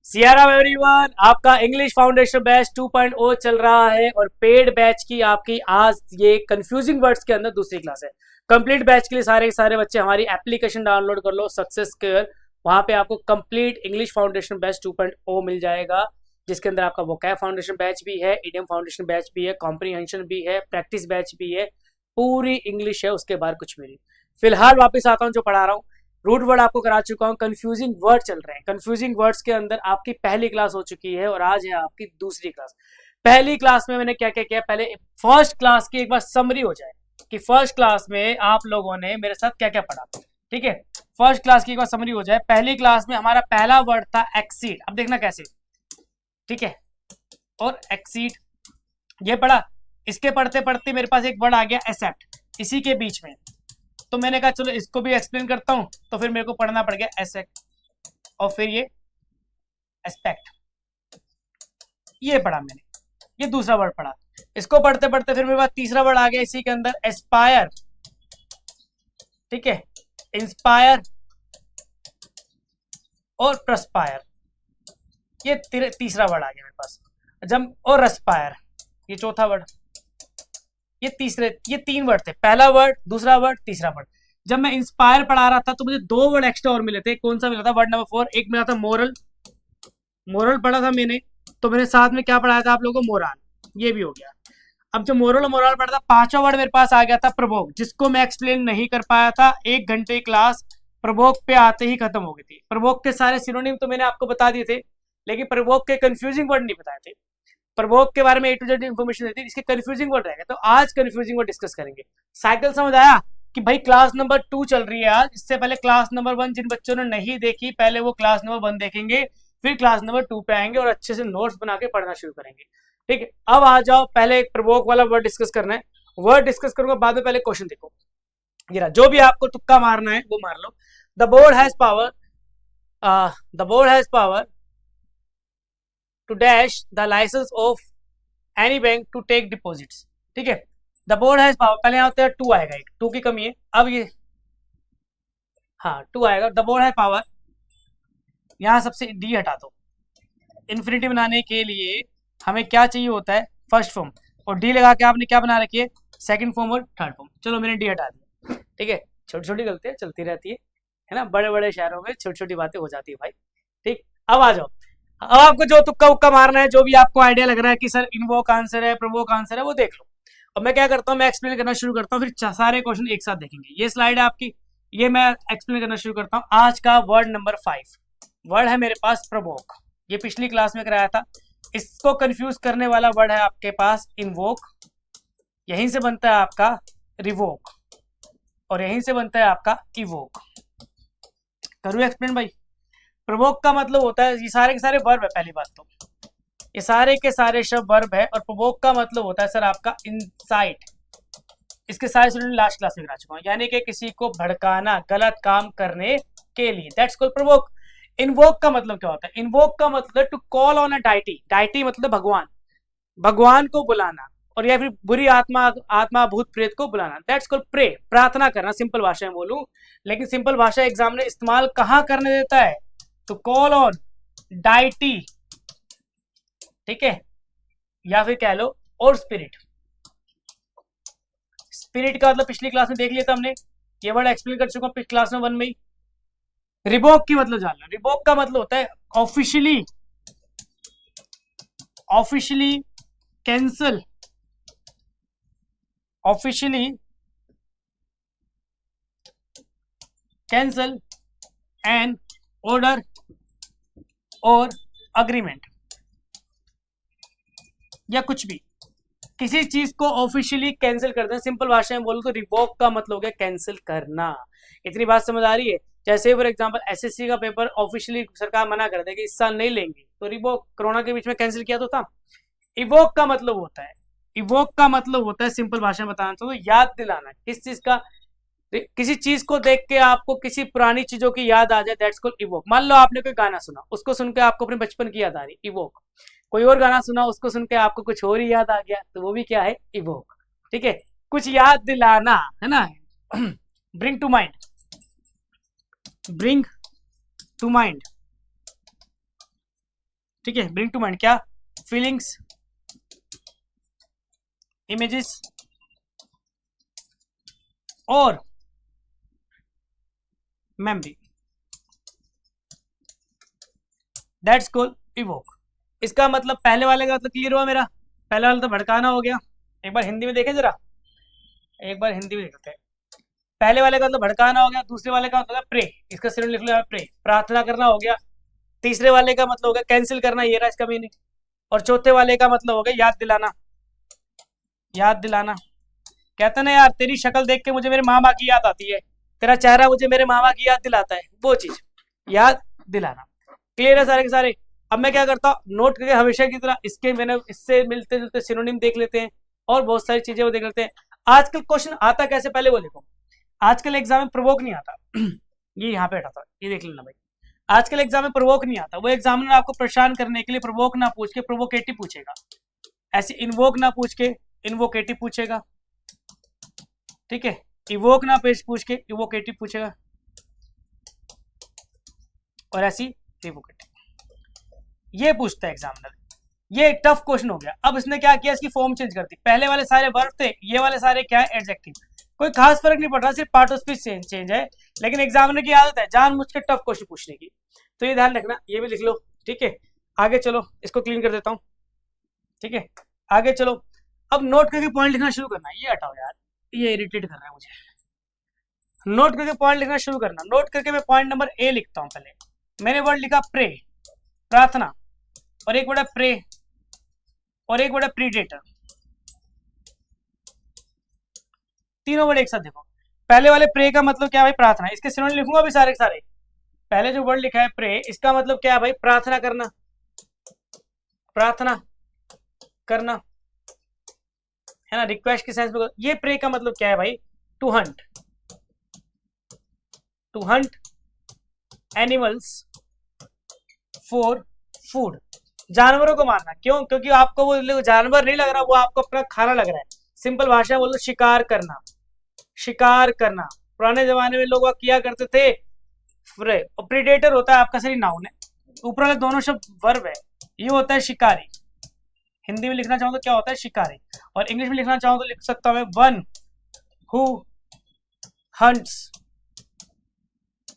Siyaram everyone, आपका English foundation batch 2.0 चल रहा है और पेड बैच की आपकी आज ये कंफ्यूजिंग वर्ड्स के अंदर दूसरी क्लास है। कंप्लीट बैच के लिए सारे के सारे बच्चे हमारी एप्लीकेशन डाउनलोड कर लो, सक्सेस केयर। वहां पे आपको कंप्लीट इंग्लिश फाउंडेशन बैच 2.0 मिल जाएगा, जिसके अंदर आपका वोकैब फाउंडेशन बैच भी है, इडियम फाउंडेशन बैच भी है, कॉम्प्रीहेंशन भी है, प्रैक्टिस बैच भी है, पूरी इंग्लिश है, उसके बाद कुछ भी नहीं। फिलहाल वापस आता हूँ जो पढ़ा रहा हूँ। रूट वर्ड आपको करा चुका हूँ, कंफ्यूजिंग वर्ड चल रहे हैं। कंफ्यूजिंग वर्ड्स के अंदर आपकी पहली क्लास हो चुकी है और आज है आपकी दूसरी क्लास। पहली क्लास में मैंने क्या क्या किया, पहले फर्स्ट क्लास की एक बार समरी हो जाए कि फर्स्ट क्लास में आप लोगों ने मेरे साथ क्या क्या पढ़ा। ठीक है, फर्स्ट क्लास की एक बार समरी हो जाए। पहली क्लास में हमारा पहला वर्ड था एक्सीड। अब देखना कैसे, ठीक है, और एक्सीड ये पढ़ा। इसके पढ़ते पढ़ते मेरे पास एक वर्ड आ गया एक्सेप्ट, इसी के बीच में। तो मैंने कहा चलो इसको भी एक्सप्लेन करता हूं, तो फिर मेरे को पढ़ना पड़ गया एसेक्ट और फिर ये एस्पेक्ट, ये पढ़ा मैंने, ये दूसरा वर्ड पढ़ा। इसको पढ़ते पढ़ते फिर मेरे पास तीसरा वर्ड आ गया इसी के अंदर, एस्पायर। ठीक है, इंस्पायर और प्रस्पायर, ये तीसरा वर्ड आ गया मेरे पास। जब और रस्पायर, ये चौथा वर्ड। ये तीन वर्ड थे, पहला वर्ड, दूसरा वर्ड, तीसरा वर्ड। जब मैं इंस्पायर पढ़ा रहा था तो मुझे दो वर्ड एक्स्ट्रा और मिले थे। कौन सा मिला था? Word number 4। एक मिला था मोरल, मोरल पढ़ा था मैंने, तो मैंने साथ में क्या पढ़ाया था आप लोगों को? मोरल, ये भी हो गया। अब जो मोरल और मोरल पढ़ा था, पांचवा वर्ड मेरे पास आ गया था प्रवोक, जिसको मैं एक्सप्लेन नहीं कर पाया था। 1 घंटे क्लास प्रवोक पे आते ही खत्म हो गई थी। प्रवोक के सारे सिनोनिम तो मैंने आपको बता दिए थे, लेकिन प्रवोक के कंफ्यूजिंग वर्ड नहीं बताए थे। प्रवोक के बारे में A to Z इन्फॉर्मेशन देती है, इसके कंफ्यूजिंग वर्ड रहेगा। तो आज कंफ्यूजिंग वर्ड डिस्कस करेंगे। साइकिल समझ आया कि भाई क्लास नंबर 2 चल रही है आज। इससे पहले क्लास नंबर 1 जिन बच्चों ने नहीं देखी, पहले वो क्लास नंबर 1 देखेंगे, फिर क्लास नंबर 2 पे आएंगे और अच्छे से नोट्स बना के पढ़ना शुरू करेंगे। ठीक है, अब आ जाओ, पहले एक प्रवोक वाला वर्ड डिस्कस करना है। वर्ड डिस्कस करूंगा, बाद में पहले क्वेश्चन देखो। ये जो भी आपको तुक्का मारना है वो मार लो। The board has power, the board has power to dash the licence of any bank to take deposits. ठीक है, द बोर्ड हैज पावर, पहले यहाँ होता है 2 आएगा, एक 2 की कमी है। अब ये हाँ 2 आएगा। द बोर्ड हैज पावर, यहाँ सबसे डी हटा दो। इन्फिनिटी बनाने के लिए हमें क्या चाहिए होता है? फर्स्ट फॉर्म, और डी लगा के आपने क्या बना रखी है? सेकंड फॉर्म और थर्ड फॉर्म। चलो मैंने डी हटा दिया। ठीक है, छोटी छोटी गलतियां चलती रहती है ना, बड़े बड़े शहरों में छोटी छोटी बातें हो जाती है भाई। ठीक, अब आ जाओ। अब आपको जो तुक्का उक्का मारना है, जो भी आपको आइडिया लग रहा है कि सर इनवोक आंसर है, प्रवोक आंसर है, वो देख लो। अब मैं क्या करता हूँ, मैं एक्सप्लेन करना शुरू करता हूँ, फिर सारे क्वेश्चन एक साथ देखेंगे। ये स्लाइड है आपकी, ये मैं एक्सप्लेन करना शुरू करता हूँ। आज का वर्ड नंबर 5 वर्ड है मेरे पास प्रवोक। ये पिछली क्लास में कराया था। इसको कंफ्यूज करने वाला वर्ड है आपके पास इनवोक, यहीं से बनता है आपका रिवोक, और यहीं से बनता है आपका इवोक। करूँ एक्सप्लेन भाई? प्रवोक का मतलब होता है, ये सारे के सारे वर्ब है। पहली बात तो ये सारे के सारे शब्द वर्ब है, और प्रवोक का मतलब होता है सर आपका इंसाइट। इसके सारे स्टूडेंट लास्ट क्लास में करा चुका हूं, यानी कि किसी को भड़काना, गलत काम करने के लिए, दैट्स कॉल्ड प्रवोक। इनवोक का मतलब क्या होता है? इनवोक का मतलब to call on a deity. Deity मतलब भगवान, भगवान को बुलाना, और या फिर बुरी आत्मा भूत प्रेत को बुलाना, दैट्स कॉल्ड प्रे, प्रार्थना करना। सिंपल भाषा में बोलूं, लेकिन सिंपल भाषा एग्जाम ने इस्तेमाल कहां करने देता है? तो कॉल ऑन डाइटी, ठीक है, या फिर कह लो और स्पिरिट। स्पिरिट का मतलब पिछली क्लास में देख लिया था हमने, ये वर्ड एक्सप्लेन कर चुका हूं क्लास में 1 में ही। रिवोक की मतलब जानना। रिवोक का मतलब होता है officially, officially cancel, officially cancel an order और अग्रीमेंट, या कुछ भी, किसी चीज को ऑफिशियली कैंसिल कर देना। सिंपल भाषा में बोलो तो रिवोक का मतलब हो गया कैंसिल करना। इतनी बात समझ आ रही है? जैसे फॉर एग्जांपल एसएससी का पेपर ऑफिशियली सरकार मना कर दे कि इस साल नहीं लेंगे, तो रिवोक, कोरोना के बीच में कैंसिल किया तो था। इवोक का मतलब होता है, इवोक का मतलब होता है सिंपल भाषा में बताना तो याद दिलाना किस चीज का। किसी चीज को देख के आपको किसी पुरानी चीजों की याद आ जाए, दैट्स कॉल्ड इवोक। मान लो आपने कोई गाना सुना, उसको सुन के आपको अपने बचपन की याद आ रही, इवोक। कोई और गाना सुना, उसको सुन के आपको कुछ और ही याद आ गया, तो वो भी क्या है? इवोक। ठीक है, कुछ याद दिलाना है ना। Bring to mind, bring to mind, ठीक है, ब्रिंग टू माइंड क्या, फीलिंग्स, इमेजेस और मेमोरी, दैट्स कॉल्ड इवोक। इसका मतलब पहले वाले का मतलब क्लियर हुआ मेरा, पहले वाला तो भड़काना हो गया। एक बार हिंदी में देखें जरा, एक बार हिंदी में देखते हैं। पहले वाले का मतलब भड़काना हो गया, दूसरे वाले का मतलब प्रे, इसका सिर लिख लो प्रे, प्रार्थना करना हो गया। तीसरे वाले का मतलब हो गया कैंसिल करना, ये रहा इसका मीनिंग। और चौथे वाले का मतलब हो गया याद दिलाना, याद दिलाना। कहते ना यार, तेरी शक्ल देख के मुझे मेरे मामा की याद आती है, तेरा चेहरा मुझे मेरे मामा की याद दिलाता है, वो चीज याद दिलाना। क्लियर है सारे के सारे। अब मैं क्या करता हूँ, नोट करके हमेशा की तरह इसके मैंने इससे मिलते जुलते सिनोनिम देख लेते हैं और बहुत सारी चीजें वो देख लेते हैं। आजकल क्वेश्चन आता कैसे, पहले वो देखो। आजकल एग्जाम में प्रोवोक नहीं आता ये यहाँ पे हटा था, ये देख लेना भाई। आजकल एग्जाम में प्रोवोक नहीं आता, वो एग्जामिनर आपको परेशान करने के लिए प्रोवोक ना पूछ के प्रोवोकेटिव पूछेगा, ऐसे इन्वोक ना पूछ के इन्वोकेटिव पूछेगा, ठीक है। इवोक ना पूछ के इवोकेटिव पूछेगा और ऐसी रिवोकेटिव, ये पूछता है एग्जामिनर। ये टफ क्वेश्चन हो गया। अब इसने क्या किया, इसकी फॉर्म चेंज कर दी। पहले वाले सारे वर्ब थे, ये वाले सारे क्या है, एडजेक्टिव। कोई खास फर्क नहीं पड़ रहा, सिर्फ पार्ट ऑफ स्पीच चेंज है, लेकिन एग्जामिनर की आदत है जानबूझ के टफ क्वेश्चन पूछने की, तो ये ध्यान रखना, ये भी लिख लो, ठीक है। आगे चलो, इसको क्लीन कर देता हूँ, ठीक है। आगे चलो, अब नोट करके पॉइंट लिखना शुरू करना। ये हटाओ यार, ये इरिटेट कर रहा है मुझे। नोट करके पॉइंट लिखना शुरू करना। नोट करके मैं पॉइंट नंबर ए लिखता हूँ। पहले मैंने वर्ड लिखा प्रे, प्रार्थना, और एक वर्ड है प्रे, और एक वर्ड है प्रीडेटर। तीनों वर्ड एक साथ देखो। पहले वाले प्रे का मतलब क्या है भाई, प्रार्थना। इसके सिनोनिम लिखूंगा भी सारे के सारे। पहले जो वर्ड लिखा है प्रे, इसका मतलब क्या है भाई, प्रार्थना करना, प्रार्थना करना, है ना, रिक्वेस्ट के सेंस में। ये प्रे का मतलब क्या है भाई, to hunt, to hunt animals for food, जानवरों को मारना। क्यों, क्योंकि आपको वो जानवर नहीं लग रहा, वो आपको अपना खाना लग रहा है। सिंपल भाषा में बोलो, शिकार करना, शिकार करना। पुराने जमाने में लोग किया करते थे। और प्रीडेटर होता है आपका सही नाउन है, ऊपर वाले दोनों शब्द वर्ब है। ये होता है शिकारी। हिंदी में लिखना चाहूँ तो क्या होता है, शिकारी। और इंग्लिश में लिखना चाहूँ तो लिख सकता हूँ मैं, वन हु हंट्स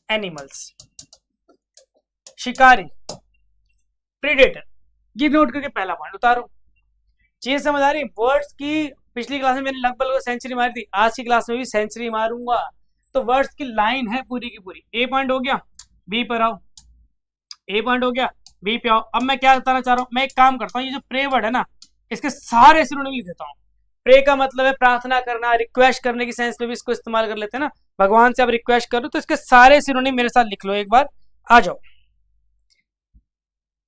एनिमल्स, शिकारी, प्रीडेटर। ये नोट करके पहला पॉइंट उतारो। चीज समझ आ रही, वर्ड्स की पिछली क्लास में मैंने लगभग सेंचुरी मारी थी, आज की क्लास में भी सेंचुरी मारूंगा। तो वर्ड्स की लाइन है पूरी की पूरी। ए पॉइंट हो गया, बी पर आओ, ए पॉइंट हो गया, बी पे आओ। अब मैं क्या बताना चाह रहा हूँ, मैं एक काम करता हूँ, ये जो प्रे वर्ड है ना, इसके सारे सिनोनिम लिख देता हूँ। प्रे का मतलब है प्रार्थना करना, रिक्वेस्ट करने की सेंस में भी इसको इस्तेमाल कर लेते हैं ना, भगवान से आप रिक्वेस्ट करो, तो इसके सारे सिनोनिम मेरे साथ लिख लो एक बार। आ जाओ,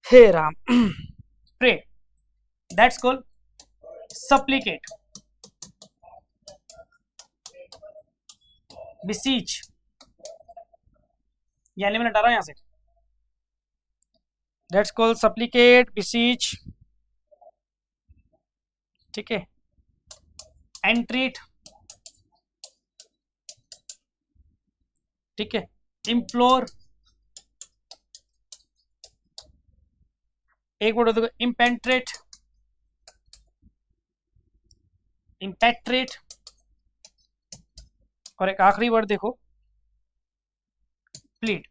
हे राम, प्रे, दैट्स कॉल्ड सप्लिकेट, बिसीच, यानी मैंने डाला यहां से, दैट्स कॉल्ड सप्लिकेट, बिसीच, ठीक है। एंट्रीट, ठीक है। इम्प्लोर, एक वर्ड देखो, इम्पेंट्रेट, इम्पैट्रेट, और एक आखिरी वर्ड देखो, प्लीड।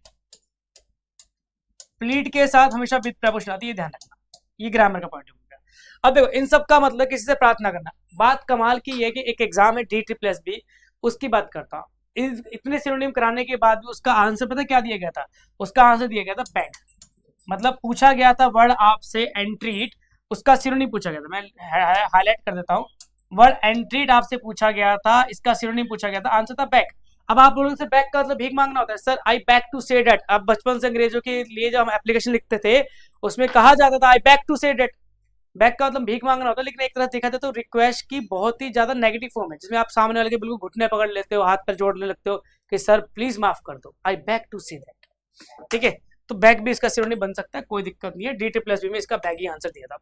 प्लीड के साथ हमेशा विद प्रपोजिशन आती है, ध्यान रखना, ये ग्रामर का पॉइंट हो गया। अब देखो, इन सब का मतलब किसी से प्रार्थना करना। बात कमाल की है कि एक एग्जाम है DSSB, उसकी बात करता हूँ। इतने सिनोनिम कराने के बाद भी उसका आंसर पता क्या दिया गया था, उसका आंसर दिया गया था बैग। मतलब पूछा गया था वर्ड आपसे एंट्रीट, उसका सिनोनिम पूछा गया था। मैं हाईलाइट कर देता हूँ, वर्ड एंट्रीट आपसे पूछा गया था, इसका सिनोनिम पूछा गया था, आंसर था बैग। अब आप लोगों से बैग का मतलब भीख मांगना होता है। सर आई बैग टू से डेट, अब बचपन से अंग्रेजों के लिए जब हम एप्लीकेशन लिखते थे उसमें कहा जाता था आई बैग टू से डेट। बैग का मतलब भीख मांगना होता है, लेकिन एक तरह देखा जाए तो रिक्वेस्ट की बहुत ही ज्यादा नेगेटिव फॉर्म है, जिसमें आप सामने वाले के बिल्कुल घुटने पकड़ लेते हो, हाथ पर जोड़ने लगते हो कि सर प्लीज माफ कर दो, I beg to say that, ठीक है। तो बैग भी इसका सिनोनिम बन सकता है, कोई दिक्कत नहीं है। DSSB में इसका बैग ही आंसर दिया था।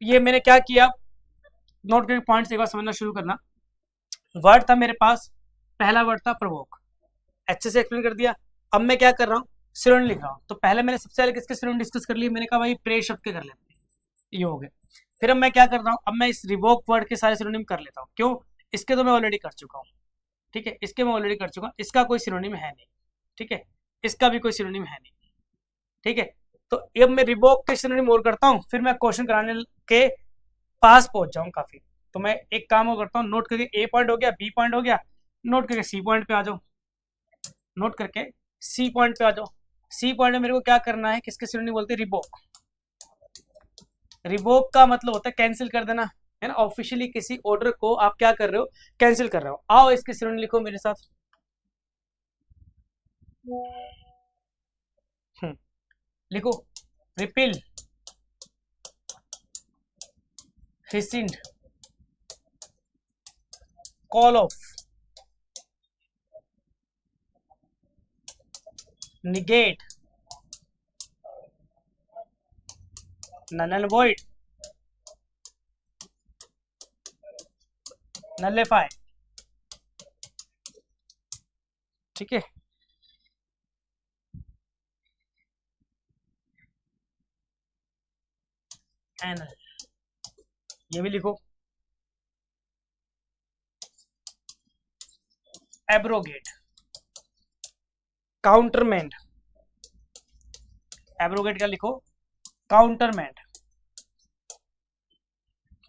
ये मैंने क्या किया, नोट करके पॉइंट्स एक बार समझना शुरू करना। वर्ड था मेरे पास, पहला वर्ड था प्रवोक, अच्छे से एक्सप्लेन कर दिया। अब मैं क्या कर रहा हूँ, सिनोनिम लिख रहा हूँ, तो पहले मैंने सबसे पहले किसके सिनोनिम डिस्कस कर लिए, मैंने कहा भाई प्रे शब्द के कर लेते हैं, ये हो गए। फिर अब मैं क्या कर रहा हूँ, अब मैं इस रिवोक वर्ड के सारे सिनोनिम कर लेता हूँ। क्यों? इसके तो मैं ऑलरेडी कर चुका हूँ, ठीक है, इसके मैं ऑलरेडी कर चुका हूँ, इसका कोई सिनोनिम है नहीं, ठीक है, इसका भी कोई सिनोनिम है नहीं, ठीक है। तो अब मैं रिवोक के सिनोनिम और करता हूँ, फिर मैं क्वेश्चन कराने के पास पहुंच जाऊँ काफी। तो मैं एक काम और करता हूँ, नोट करके ए पॉइंट हो गया, बी पॉइंट हो गया, नोट करके सी पॉइंट पे आ जाओ, नोट करके सी पॉइंट पे आ जाओ। सी पॉइंट में मेरे को क्या करना है, किसके सिनोनिम बोलते हैं, रिवोक। रिवोक का मतलब होता है कैंसिल कर देना, है ना, ऑफिशियली किसी ऑर्डर को आप क्या कर रहे हो, कैंसिल कर रहे हो। आओ इसके सिनोनिम लिखो मेरे साथ। लिखो, repeal, rescind, call off, negate, null and void, nullify, ठीक है। एनल, ये भी लिखो। एब्रोगेट, काउंटरमेंट, एब्रोगेट का लिखो काउंटरमेंट,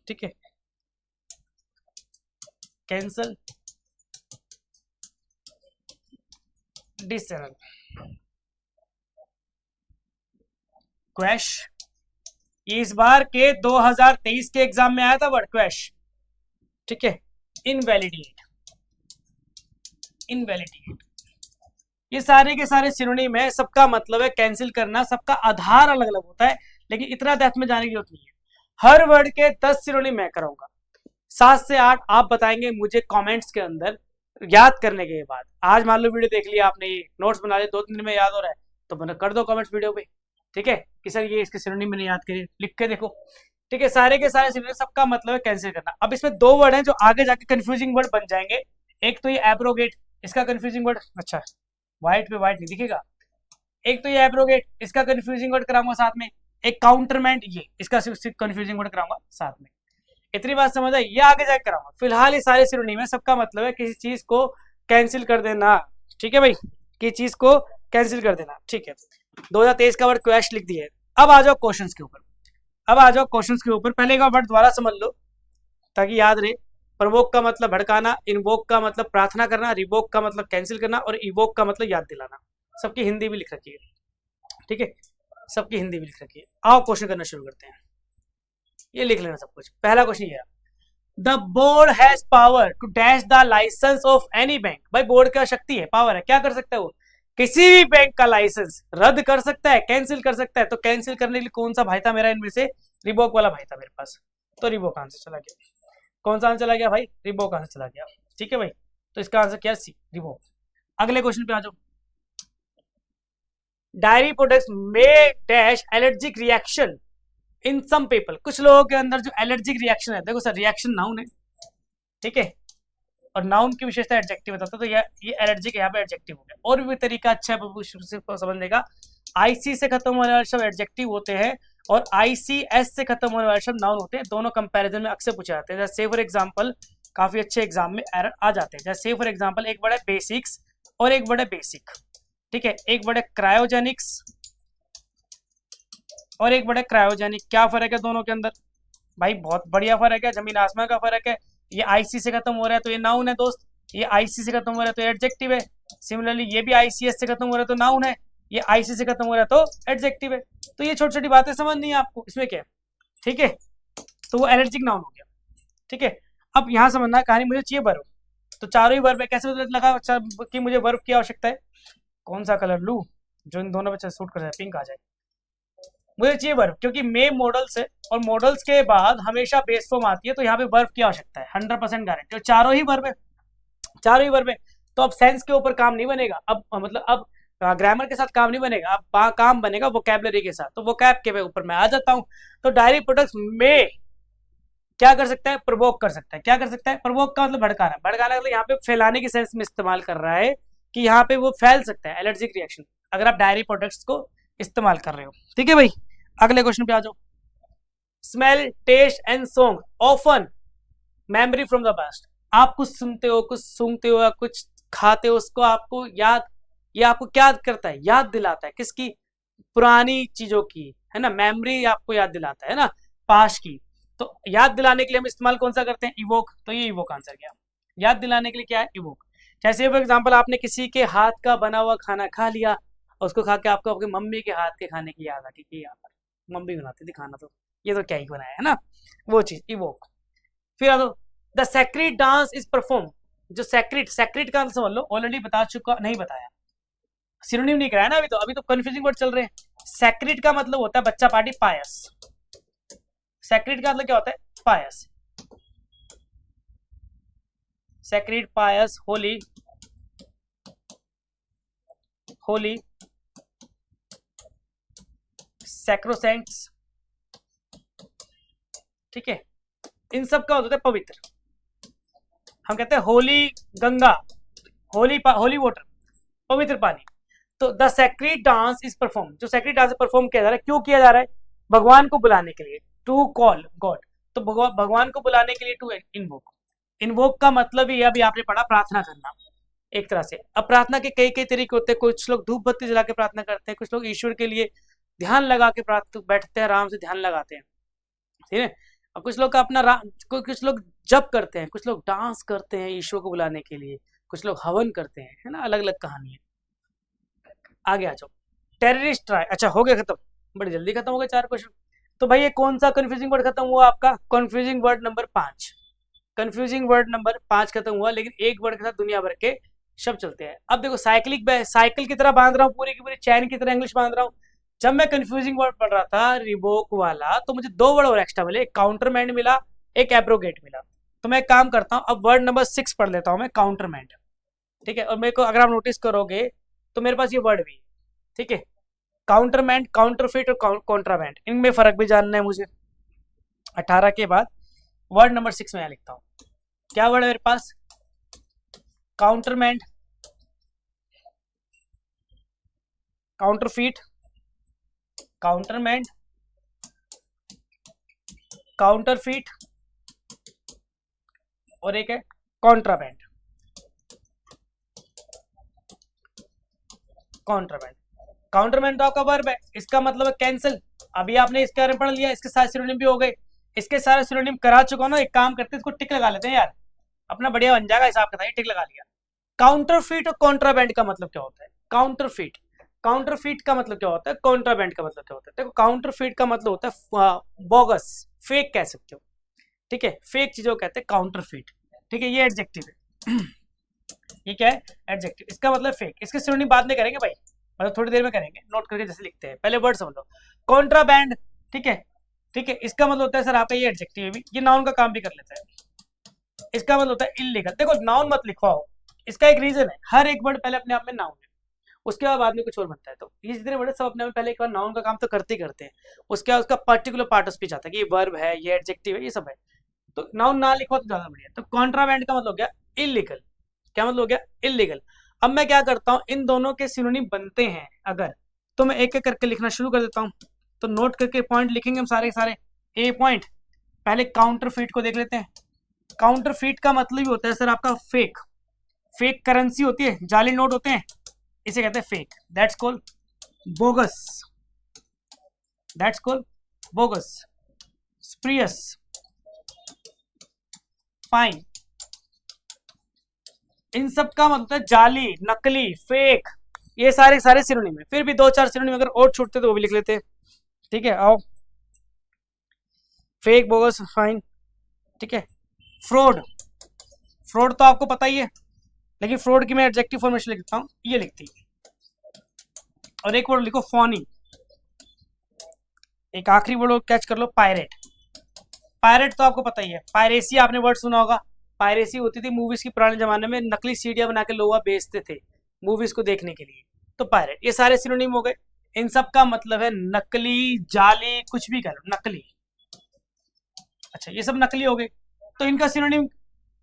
ठीक है। कैंसल, डिसएबल, क्वैश, ये इस बार के 2023 के एग्जाम में आया था वर्ड क्वैश, ठीक है। इनवैलिडिएट, इनवैलिडिएट, ये सारे के सारे सिनोनिम है, सबका मतलब है कैंसिल करना, सबका आधार अलग अलग होता है, लेकिन इतना डेप्थ में जाने की जरूरत नहीं है। हर वर्ड के 10 सिनोनिम मैं कराऊंगा, 7 से 8 आप बताएंगे मुझे कमेंट्स के अंदर याद करने के बाद। आज मान लो वीडियो देख लिया आपने, ये नोट्स बना लिए, 2-3 दिन में याद हो रहा है, तो बना कर दो कमेंट्स वीडियो पे, ठीक है, कि सर ये इसके सिनोनिम मैंने याद करिए, लिख के देखो, ठीक है। सारे के सारे सिनोनिम, सबका मतलब है कैंसिल करना। अब इसमें 2 वर्ड हैं जो आगे जाके कंफ्यूजिंग वर्ड बन जाएंगे। एक तो ये एब्रोगेट, इसका कंफ्यूजिंग वर्ड, अच्छा व्हाइट पे व्हाइट नहीं दिखेगा। एक तो ये एब्रोगेट, इसका कंफ्यूजिंग वर्ड कराऊंगा साथ में। एक काउंटरमेंट, ये इसका कंफ्यूजिंग वर्ड कराऊंगा साथ में। इतनी बात समझ आई, ये आगे जाकर कराऊंगा। फिलहाल ये सारे सिनोनिम है, सबका मतलब है किसी चीज को कैंसिल कर देना, ठीक है भाई, किसी चीज को कैंसिल कर देना, ठीक है। 2023 का वर्ड क्वैश लिख दिया है। अब आ जाओ क्वेश्चंस के ऊपर, अब आ जाओ क्वेश्चंस के ऊपर। पहले का वर्ड दोबारा समझ लो ताकि याद रहे। प्रवोक का मतलब भड़काना, इनवोक का मतलब प्रार्थना करना, रिवोक का मतलब कैंसिल करना, और इवोक का मतलब याद दिलाना। सबकी हिंदी भी लिख रखी है, ठीक है, सबकी हिंदी भी लिख रखी है। आओ क्वेश्चन करना शुरू करते हैं, ये लिख लेना सब कुछ। पहला क्वेश्चन ये है, the board has power to dash the licence of any bank. भाई बोर्ड क्या शक्ति है, पावर है, क्या कर सकता है वो, किसी भी बैंक का लाइसेंस रद्द कर सकता है, कैंसिल कर सकता है। तो कैंसिल करने के लिए कौन सा भाई था मेरा इनमें से, रिबोक वाला भाई था मेरे पास, तो रिबोक आंसर चला गया। कौन सा आंसर चला गया भाई, रिबोक आंसर चला गया, ठीक है भाई। तो इसका आंसर क्या, सी, रिबोक। अगले क्वेश्चन पे आ जाओ। डायरी प्रोडक्ट्स में dash allergic reaction in some people. कुछ लोगों के अंदर जो एलर्जिक रिएक्शन है, देखो सर रिएक्शन नाउन है, ठीक है, और नाउन की विशेषता एडजेक्टिव बताता, तो ये एलर्जिक यहाँ पे एडजेक्टिव हो गया। और भी तरीका अच्छा है समझने का, आईसी से खत्म होने वाले शब्द एडजेक्टिव होते हैं और आईसीएस से खत्म होने वाले शब्द नाउन होते हैं। दोनों कंपैरिजन में अक्सर पूछे जाते हैं। जैसे फॉर एग्जांपल काफी अच्छे एग्जाम में एरर आ जाते हैं। जैसे फॉर एग्जांपल एक वर्ड है बेसिक्स और एक वर्ड है बेसिक, ठीक है, एक वर्ड है क्रायोजेनिक्स और एक वर्ड है क्रायोजेनिक। क्या फर्क है दोनों के अंदर, भाई बहुत बढ़िया फर्क है, जमीन आसमान का फर्क है। ये आईसी से खत्म हो रहा है तो ये नाउन है दोस्त, ये आईसी से खत्म हो रहा है तो एडजेक्टिव है। सिमिलरली ये भी आईसीएस से खत्म हो रहा है तो नाउन है, ये आईसी से खत्म हो रहा है तो एडजेक्टिव है। तो ये छोटी छोटी बातें समझनी है आपको, इसमें क्या है, ठीक है। तो वो एलर्जिक नाउन हो गया, ठीक है। अब यहाँ समझना कहानी, मुझे चाहिए वर्ब, तो चारों ही वर्ब है। कैसे लगा कि मुझे वर्ब की आवश्यकता है, कौन सा कलर लूँ जो इन दोनों पे सूट कर जाए, पिंक आ जाए। मुझे चाहिए वर्ब, क्योंकि मे मॉडल्स है और मॉडल्स के बाद हमेशा बेस फॉर्म आती है, तो यहाँ पे वर्ब की आवश्यकता है 100% गारंटी। और चारों ही वर्ब है, चारों ही वर्ब है। तो अब सेंस के ऊपर काम नहीं बनेगा, अब मतलब अब ग्रामर के साथ काम नहीं बनेगा, अब काम बनेगा वोकैबुलरी के साथ। तो वोकैब के ऊपर मैं आ जाता हूँ। तो डायरी प्रोडक्ट्स में क्या कर सकता है, प्रवोक कर सकता है। क्या कर सकता है, प्रवोक का मतलब भड़काना, भड़काना मतलब यहाँ पे फैलाने की सेंस में इस्तेमाल कर रहा है कि यहाँ पे वो फैल सकता है, एलर्जिक रिएक्शन। अगर आप डायरी प्रोडक्ट्स को इस्तेमाल कर रहे हो। ठीक है भाई, अगले क्वेश्चन पे आ जाओ। Smell, taste and song often memory from the past. आप कुछ सुनते हो, कुछ सूंघते हो या कुछ खाते हो, उसको आपको याद, ये आपको क्या करता है, याद दिलाता है किसकी, पुरानी चीजों की, है ना, मेमोरी आपको याद दिलाता है ना, पास्ट की। तो याद दिलाने के लिए हम इस्तेमाल कौन सा करते हैं, इवोक। तो ये इवोक आंसर किया, याद दिलाने के लिए क्या है, इवोक। जैसे फॉर एग्जाम्पल आपने किसी के हाथ का बना हुआ खाना खा लिया, उसको खा के आपको आपकी मम्मी के हाथ के खाने की याद आ गई कि यार मम्मी बनाती थी खाना, तो ये तो क्या ही बनाया है ना, वो चीज इवोक। फिर आ दो, the sacred dance is perform. जो सेक्रेट, सेक्रेट का समझ लो, ऑलरेडी बता चुका, नहीं बताया, सिनोनिम नहीं कराया ना अभी तो कंफ्यूजिंग वर्ड चल रहे हैं। सेक्रेट का मतलब होता है बच्चा पार्टी, पायस। सेक्रेट का मतलब क्या होता है, पायस। सेक्रेट, पायस, होली, होली, सैक्रोसेंट्स। ठीक है, इन सब का होता है पवित्र। हम कहते हैं holy Ganga, holy holy water, पवित्र पानी। तो the sacred dance is perform, जो सेक्रेट डांस परफॉर्म किया जा रहा है, क्यों किया जा रहा है, भगवान को बुलाने के लिए, टू कॉल गॉड। तो भगवान को बुलाने के लिए टू इनवोक। इनवोक का मतलब ही अभी आपने पढ़ा प्रार्थना करना एक तरह से। अब प्रार्थना के कई कई तरीके होते हैं, कुछ लोग धूप बत्ती जला के प्रार्थना करते हैं, कुछ लोग ईश्वर के लिए ध्यान लगा के बैठते हैं, आराम से ध्यान लगाते हैं, ठीक है। और कुछ लोग का अपना कुछ लोग जप करते हैं, कुछ लोग डांस करते हैं ईश्वर को बुलाने के लिए, कुछ लोग हवन करते हैं, है ना, अलग अलग कहानी है। आगे आ जाओ, टेररिस्ट ट्राई। अच्छा हो गया खत्म, बड़ी जल्दी खत्म हो गया 4 क्वेश्चन। तो भाई ये कौन सा कंफ्यूजिंग वर्ड खत्म हुआ आपका, confusing word number 5। Confusing word number 5 खत्म हुआ, लेकिन एक वर्ड के साथ दुनिया भर के शब्द चलते हैं। अब देखो साइकिलिक, साइकिल की तरह बांध रहा हूँ, पूरी की पूरी चैन की तरह इंग्लिश बांध रहा हूँ। जब मैं कंफ्यूजिंग वर्ड पढ़ रहा था रिवोक वाला, तो मुझे 2 वर्ड और एक्स्ट्रा मिले, एक काउंटरमैंड मिला, एक एब्रोगेट मिला। तो मैं एक काम करता हूँ, अब वर्ड नंबर 6 पढ़ लेता हूँ मैं, काउंटरमैंड। ठीक है, और मेरे को अगर आप नोटिस करोगे तो मेरे पास ये वर्ड भी है, ठीक है, काउंटरमैंड, काउंटरफिट और कॉन्ट्राबैंड, इनमें फर्क भी जानना है मुझे। 18 के बाद वर्ड नंबर 6 में लिखता हूँ, क्या वर्ड है मेरे पास, काउंटरमैंड, काउंटरफिट, काउंटरमैंड, काउंटरफिट, और एक है कॉन्ट्राबैंड। कॉन्ट्राबैंड, काउंटरमैंड तो आपका वर्ब है, इसका मतलब है कैंसिल। अभी आपने इसके बारे में पढ़ लिया, इसके सारे सिनोनिम भी हो गए, इसके सारे सिनोनिम करा चुका हूं ना। एक काम करते हैं, इसको टिक लगा लेते हैं यार, अपना बढ़िया बन जाएगा हिसाब का। टिक लगा लिया। काउंटरफिट और कॉन्ट्राबैंड का मतलब क्या होता है, काउंटरफिट, काउंटरफिट का मतलब क्या होता है, कॉन्ट्राबैंड का मतलब क्या होता है। देखो काउंटरफिट का मतलब होता है बोगस, फेक कह सकते हो, ठीक है, फेक चीजों को कहते हैं काउंटरफिट। ठीक है, ये एडजेक्टिव है। ये क्या है, एडजेक्टिव, इसका मतलब फेक। इसके सिनोनिम बाद में करेंगे भाई, मतलब थोड़ी देर में करेंगे, नोट करके जैसे लिखते हैं, पहले वर्ड समझ लो। कॉन्ट्राबैंड, ठीक है, ठीक है, इसका मतलब होता है सर आपका ये एडजेक्टिव है भी, ये नाउन का काम भी कर लेता है। इसका मतलब होता है इलीगल। देखो नाउन मत लिखवाओ, इसका एक रीजन है, हर एक वर्ड पहले अपने आप में नाउन है, उसके बाद में कुछ और बनता है। तो ये जितने वर्ड सब अपने आप में पहले एक बार नाउन का काम तो करते ही करते हैं, उसके बाद उसका पर्टिकुलर पार्ट उस पर आता है कि ये वर्ब है, ये एडजेक्टिव है, ये सब है। तो नाउन ना लिखो तो ज्यादा बढ़िया। तो कॉन्ट्राबैंड का मतलब हो गया इलीगल। क्या मतलब हो गया, इलीगल। अब मैं क्या करता हूं, इन दोनों के सिनोनिम बनते हैं अगर, तो मैं एक एक करके लिखना शुरू कर देता हूं। तो नोट करके पॉइंट लिखेंगे हम सारे सारे। ए पॉइंट, पहले काउंटरफिट को देख लेते हैं। काउंटरफिट का मतलब ही होता है सर आपका फेक, फेक करेंसी होती है, जाली नोट होते हैं, इसे कहते हैं fake, that's called bogus, that's called bogus, spurious, fine. इन सब का मतलब है जाली, नकली, फेक, ये सारे सारे सिनोनिम है। फिर भी 2-4 सिनोनिम अगर और छूटते तो वो भी लिख लेते हैं। ठीक है, आओ, फेक, बोगस, फाइन, ठीक है। फ्रॉड, फ्रॉड तो आपको पता ही है, लेकिन फ्रॉड की मैं एडजेक्टिव फॉर्मेशन लिखता हूं, ये लिखती। और एक वर्ड लिखो फॉनी, एक आखिरी वर्ड कैच कर लो, पायरेट। पायरेट तो आपको पता ही है, पायरेसी आपने वर्ड सुना होगा। पायरेसी होती थी मूवीज की, पुराने जमाने में नकली सीडियां बना के लोग बेचते थे मूवीज को देखने के लिए, तो पायरेट। ये सारे सिनोनिम हो गए, इन सब का मतलब है नकली, जाली, कुछ भी कह लो, नकली। अच्छा ये सब नकली हो गए, तो इनका सिनोनिम,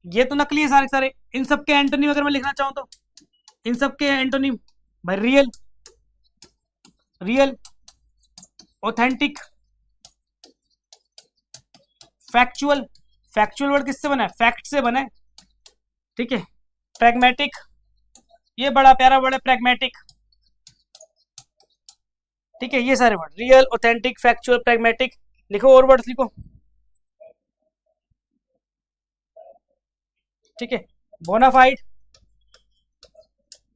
ये तो नकली है सारे सारे। इन सब के एंटोनिम अगर मैं लिखना चाहूं तो, इन सब के एंटोनिम भाई real, real, authentic, factual, factual word किससे बना है? फैक्ट से बना है, ठीक है। प्रैग्मेटिक, ये बड़ा प्यारा वर्ड है प्रैग्मेटिक, ठीक है। ये सारे word real, authentic, factual, pragmatic. लिखो और वर्ड्स लिखो, ठीक है। बोनाफाइड,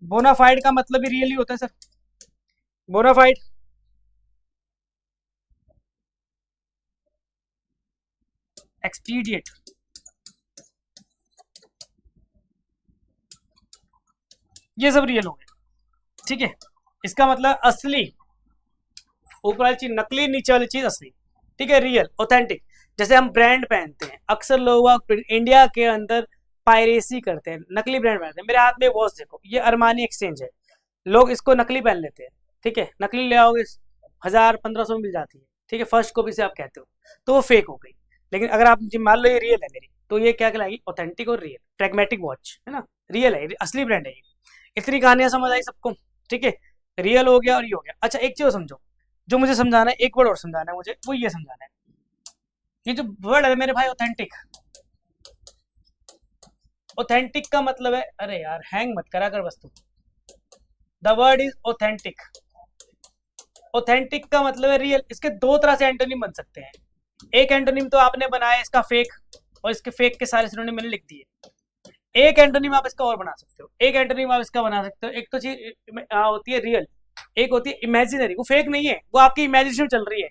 बोनाफाइड का मतलब ही रियल ही होता है सर, बोनाफाइड। एक्सपीडिएट, ये सब रियल हो गए, ठीक है। इसका मतलब असली, ऊपर वाली चीज नकली, नीचे वाली चीज असली, ठीक है। रियल, ऑथेंटिक, जैसे हम ब्रांड पहनते हैं, अक्सर लोग इंडिया के अंदर पायरेसी करते हैं, नकली ब्रांड पहनते हैं। मेरे हाथ में वॉच देखो, ये अरमानी एक्सचेंज है, लोग इसको नकली पहन लेते हैं, ठीक है। नकली ले आओगे 1000-1500 में मिल जाती है, ठीक है, फर्स्ट कॉपी से आप कहते हो, तो वो फेक हो गई। लेकिन अगर आप मान लो ये रियल है मेरी, तो ये क्या कहलाएगी? ऑथेंटिक और रियल। प्रैग्मेटिक वॉच है ना, रियल है, असली ब्रांड है ये। इतनी कहानियां समझ आई सबको, ठीक है। रियल हो गया और ये हो गया। अच्छा एक चीज समझो, जो मुझे समझाना है, एक वर्ड और समझाना है मुझे, वो ये समझाना है, ये जो वर्ड है मेरे भाई ऑथेंटिक, ऑथेंटिक का मतलब है, अरे यार हैंग मत करा कर वस्तु, the word is authentic. Authentic का मतलब है रियल। इसके दो तरह से एंटोनिम बन सकते हैं। एक एंटोनिम तो आपने बनाया इसका फेक, और इसके फेक के सारे सिनोनिम मैंने लिख दिए। एक एंटोनिम आप इसका और बना सकते हो, एक एंटोनिम आप इसका बना सकते हो। एक तो चीज होती है रियल, एक होती है इमेजिनरी। वो फेक नहीं है, वो आपकी इमेजिनेशन चल रही है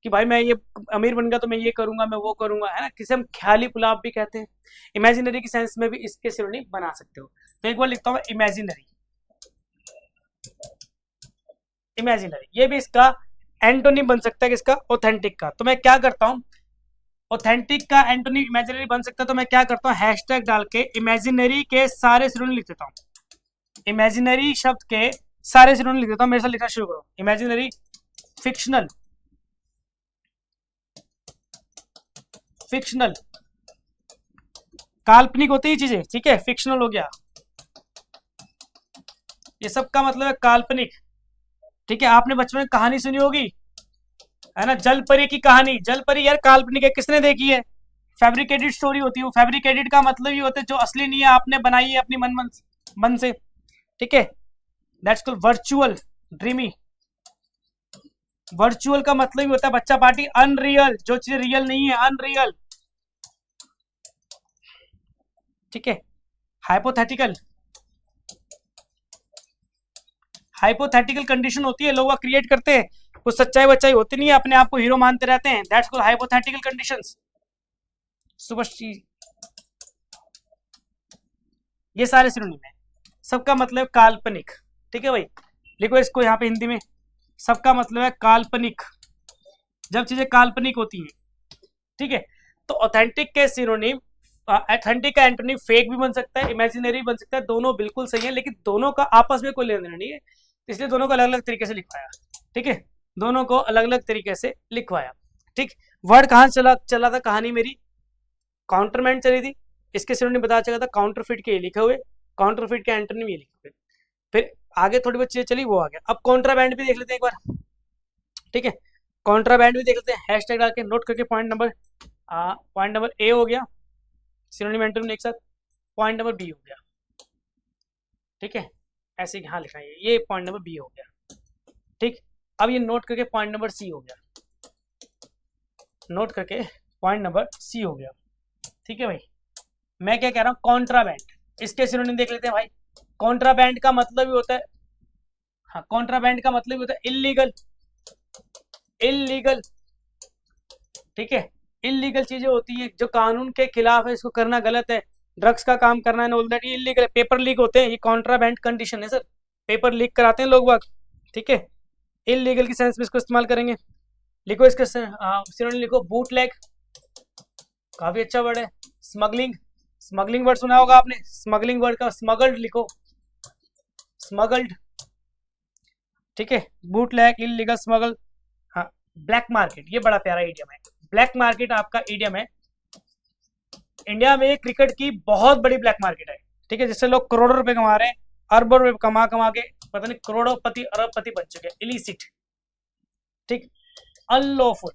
कि भाई मैं ये अमीर बन गया तो मैं ये करूंगा, मैं वो करूंगा, है ना। किसे हम ख्याली पुलाव भी कहते हैं। इमेजिनरी की सेंस में भी इसके सिनोनिम बना सकते हो। तो एक बार लिखता हूँ इमेजिनरी, इमेजिनरी, ये भी इसका एंटोनिम बन सकता है किसका? ऑथेंटिक का। तो मैं क्या करता हूँ, ऑथेंटिक का एंटोनिम इमेजिनरी बन सकता है, तो मैं क्या करता हूँ, हैशटैग डाल के इमेजिनरी के सारे सिनोनिम लिख देता हूँ। इमेजिनरी शब्द के सारे सिनोनिम लिख देता हूँ। मेरे साथ लिखना शुरू करो, इमेजिनरी, फिक्शनल, फिक्शनल, काल्पनिक होती है चीजें, ठीक है, फिक्शनल हो गया, ये सब का मतलब है काल्पनिक, ठीक है। आपने बचपन में कहानी सुनी होगी, है ना, जल परी की कहानी। जल परी यार काल्पनिक है, किसने देखी है? फैब्रिकेटेड स्टोरी होती है वो। फैब्रिकेटेड का मतलब ये होता है जो असली नहीं है, आपने बनाई है अपनी मन से, ठीक है। That's called virtual, dreamy. Virtual का मतलब ये होता है बच्चा पार्टी, अनरियल, जो चीज रियल नहीं है, अनरियल, ठीक है। हाइपोथेटिकल, हाइपोथेटिकल कंडीशन होती है, लोग क्रिएट करते हैं, कुछ सच्चाई वच्चाई होती नहीं है, अपने आप को हीरो मानते रहते हैं। That's called hypothetical conditions. सुबह ये सारे सिनोनिम है, सबका मतलब काल्पनिक, ठीक है भाई। लिखो इसको यहाँ पे हिंदी में, सबका मतलब है काल्पनिक, जब चीजें काल्पनिक होती हैं, ठीक है। तो ऑथेंटिक के सिनोनिम, ऑथेंटिक का एंटोनिम फेक भी बन सकता है, इमेजिनरी बन सकता है, दोनों बिल्कुल सही है, लेकिन दोनों का आपस में कोई लेना देना नहीं है, इसलिए दोनों को अलग अलग तरीके से लिखवाया, ठीक है। दोनों को अलग अलग तरीके से लिखवाया, ठीक। वर्ड कहाँ चला था कहानी मेरी? काउंटरमैंड चली थी, इसके सिनोनिम पता चला था काउंटरफिट के लिखे हुए, काउंटरफिट के एंटोनिम ये लिखे हुए। फिर आगे थोड़ी बहुत चीजें चली, वो आ गया। अब कॉन्ट्राबैंड भी देख लेते हैं एक बार, ठीक है। कॉन्ट्राबैंड भी देख लेते हैं, हैशटैग डाल के नोट करके। पॉइंट नंबर ए हो गया, सिनोनिम एंटोनिम एक साथ। पॉइंट नंबर बी हो गया, ठीक है, ऐसे यहाँ लिखा है, ये पॉइंट नंबर बी हो गया, ठीक। अब ये नोट करके पॉइंट नंबर सी हो गया, नोट करके पॉइंट नंबर सी हो गया, ठीक है भाई। मैं क्या कह रहा हूँ, कॉन्ट्राबैंड, इसके सिनोनिम देख लेते हैं भाई। कॉन्ट्राबैंड का मतलब ही होता है, हाँ, कॉन्ट्राबैंड का मतलब ही होता है इलीगल, इलीगल, ठीक है। इलीगल चीजें होती है जो कानून के खिलाफ है, इसको करना गलत है। ड्रग्स का काम करना है, ऑल दैट इलीगल है। पेपर लीक होते हैं, ये कॉन्ट्राबैंड कंडीशन है सर, पेपर लीक कराते हैं लोग बाग, ठीक है। इलीगल की सेंस में इसको इस्तेमाल करेंगे। लिखो इसका सिनोनिम लिखो, बूटलेग, काफी अच्छा वर्ड है। स्मगलिंग, स्मगलिंग वर्ड सुना होगा आपने, स्मगलिंग वर्ड का स्मगल्ड लिखो, स्मगल्ड, ठीक है। बूटलेग, इलीगल, स्मगल, हाँ। ब्लैक मार्केट, ये बड़ा प्यारा इडियम है, ब्लैक मार्केट आपका इडियम है। इंडिया में क्रिकेट की बहुत बड़ी ब्लैक मार्केट है, ठीक है, जिससे लोग करोड़ों रुपए कमा रहे हैं, अरबों रुपए कमा कमा के पता नहीं करोड़ों पति अरबपति बन चुके हैं, इलिसिट, ठीक, अनलॉफुल,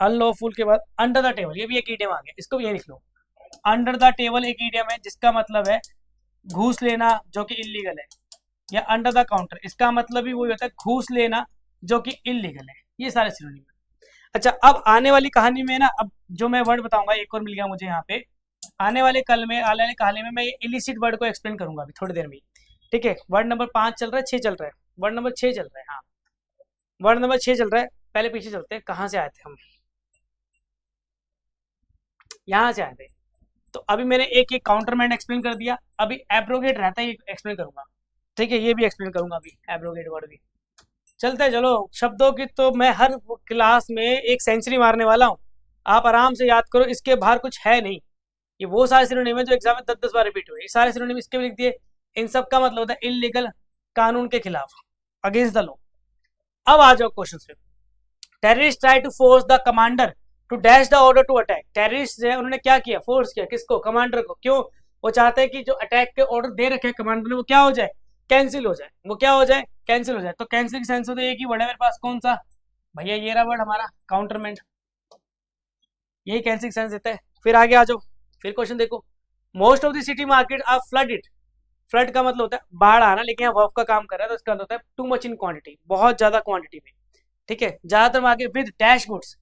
अनलॉफुल के बाद अंडर द टेबल, ये भी एक ईडियम आ गया, इसको भी ये लिख लो। अंडर द टेबल एक ईडियम है जिसका मतलब है घूस लेना जो कि इलीगल है, या अंडर द काउंटर इसका मतलब भी वही होता है घूस लेना जो कि इलीगल है। ये सारे सिनोनिम है। अच्छा, अब आने वाली कहानी में ना, अब जो मैं वर्ड बताऊंगा, एक और मिल गया मुझे यहाँ पे, आने वाले कहानी में मैं ये इलिसिट वर्ड को एक्सप्लेन करूंगा अभी थोड़ी देर में। ठीक है, वर्ड नंबर 5 चल रहा है, 6 चल रहा है, वर्ड नंबर 6 चल रहा है, हाँ वर्ड नंबर 6 चल रहा है। पहले पीछे चलते हैं, कहाँ से आए थे हम, यहाँ से आए थे। तो अभी मैंने एक एक काउंटरमेंट एक्सप्लेन कर दिया, अभी एब्रोगेट रहता है, ये एक्सप्लेन करूंगा। ठीक है, ये भी एक्सप्लेन करूंगा अभी, एब्रोगेट वर्ड भी। चलते हैं, चलो शब्दों की तो मैं हर क्लास में एक सेंचुरी मारने वाला हूँ, आप आराम से याद करो, इसके बाहर कुछ है नहीं। ये वो सारे सिनोनिम है जो एग्जाम में 10-10 बार रिपीट हुए, ये सारे सिनोनिम इसके भी लिख दिए। इन सब का मतलब होता है इलीगल, कानून के खिलाफ, अगेंस्ट द लॉ। अब आ जाओ क्वेश्चन पे। Terrorist try to force the commander to dash the order to attack. Terrorist जो है उन्होंने क्या किया, फोर्स किया, किसको, कमांडर को। क्यों, वो चाहते हैं कि जो अटैक के ऑर्डर दे रखे हैं कमांडर ने वो क्या हो जाए, कैंसिल हो जाए। वो क्या हो जाए, कैंसिल हो जाए। तो कैंसिल की सेंस होता है एक ही वर्ड है मेरे पास, कौन सा भैया, ये रहा वर्ड हमारा काउंटरमेंट, यही कैंसिल सेंस देता है। फिर आगे आ जाओ, फिर क्वेश्चन देखो। Most of the city market are flooded. Flood का मतलब होता है बाढ़ आना, लेकिन यहाँ वर्ब का काम कर रहा है तो इसका मतलब होता है टू मच इन क्वांटिटी, बहुत ज्यादा क्वांटिटी में। ठीक है, ज्यादातर आगे विद डैश गुड्स।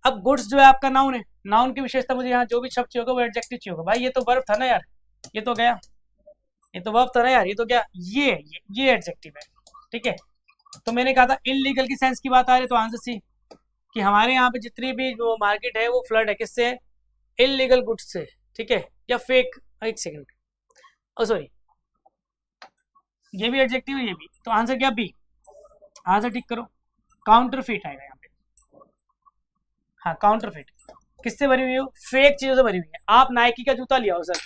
अब गुड्स जो है आपका नाउन है, नाउन की विशेषता मुझे यहाँ जो भी शब्द चाहिए होगा वो एडजेक्टिव चाहिए होगा। भाई ये तो वर्ब था ना यार, ये तो गया, ये तो वर्ब था ना यार, ये तो क्या, ये एडजेक्टिव है। ठीक है, तो मैंने कहा था इनलीगल की सेंस की बात आ रही है, तो आंसर सी, कि हमारे यहाँ पे जितनी भी जो मार्केट है वो फ्लड है, किससे है, इलीगल गुड्स से। ठीक है, या फेक, एक सेकंड, ओ सॉरी, ये भी एडजेक्टिव है, ये भी, तो आंसर क्या, बी। आंसर ठीक करो, काउंटरफिट आएगा यहाँ पे। हाँ, काउंटरफिट किससे भरी हुई है, फेक चीजों से भरी हुई है। आप नाइकी का जूता लिया हो सर,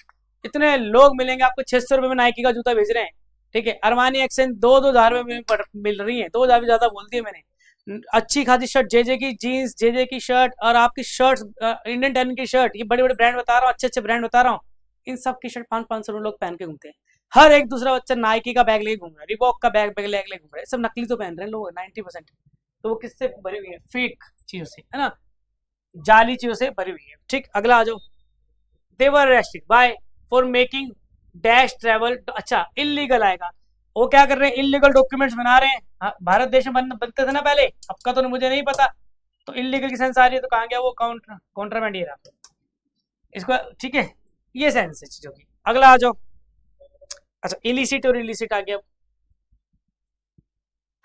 इतने लोग मिलेंगे आपको 600 रुपए में नाइकी का जूता भेज रहे हैं। ठीक है, अरमानी एक्सचेंज 2-2 हज़ार में मिल रही है, 2 हज़ार भी ज्यादा बोलती है मैंने। अच्छी खासी शर्ट, जे की जीन्स, जे की शर्ट, और आपकी शर्ट्स इंडियन टर्न की शर्ट, ये बड़े बड़े ब्रांड बता रहा हूँ, अच्छे अच्छे ब्रांड बता रहा हूँ, इन सब की शर्ट 500-500 लोग पहन के घूमते हैं। हर एक दूसरा बच्चा नाइकी का बैग लेके घूम रहा है, रिबॉक का बैग लेके घूम रहा है, सब नकली तो पहन रहे हैं लोग 90%। तो वो किससे भरी हुई है, फेक चीजों से, है ना, जाली चीजों से भरी हुई है। ठीक, अगला आ जाओ। They were arrested by for making dash travel. अच्छा, इलीगल आएगा, वो क्या कर रहे हैं, इलीगल डॉक्यूमेंट्स बना रहे हैं। हाँ, भारत देश में बनते थे ना पहले, अब का तो मुझे नहीं पता। तो इलीगल की सेंस आ रही है, तो कहाँ गया वो काउंटरमेंट, ये रहा इसको। ठीक है, ये सेंस है चीजों की। अगला आ जाओ। अच्छा, इलिसिट और इलिसिट आ गया।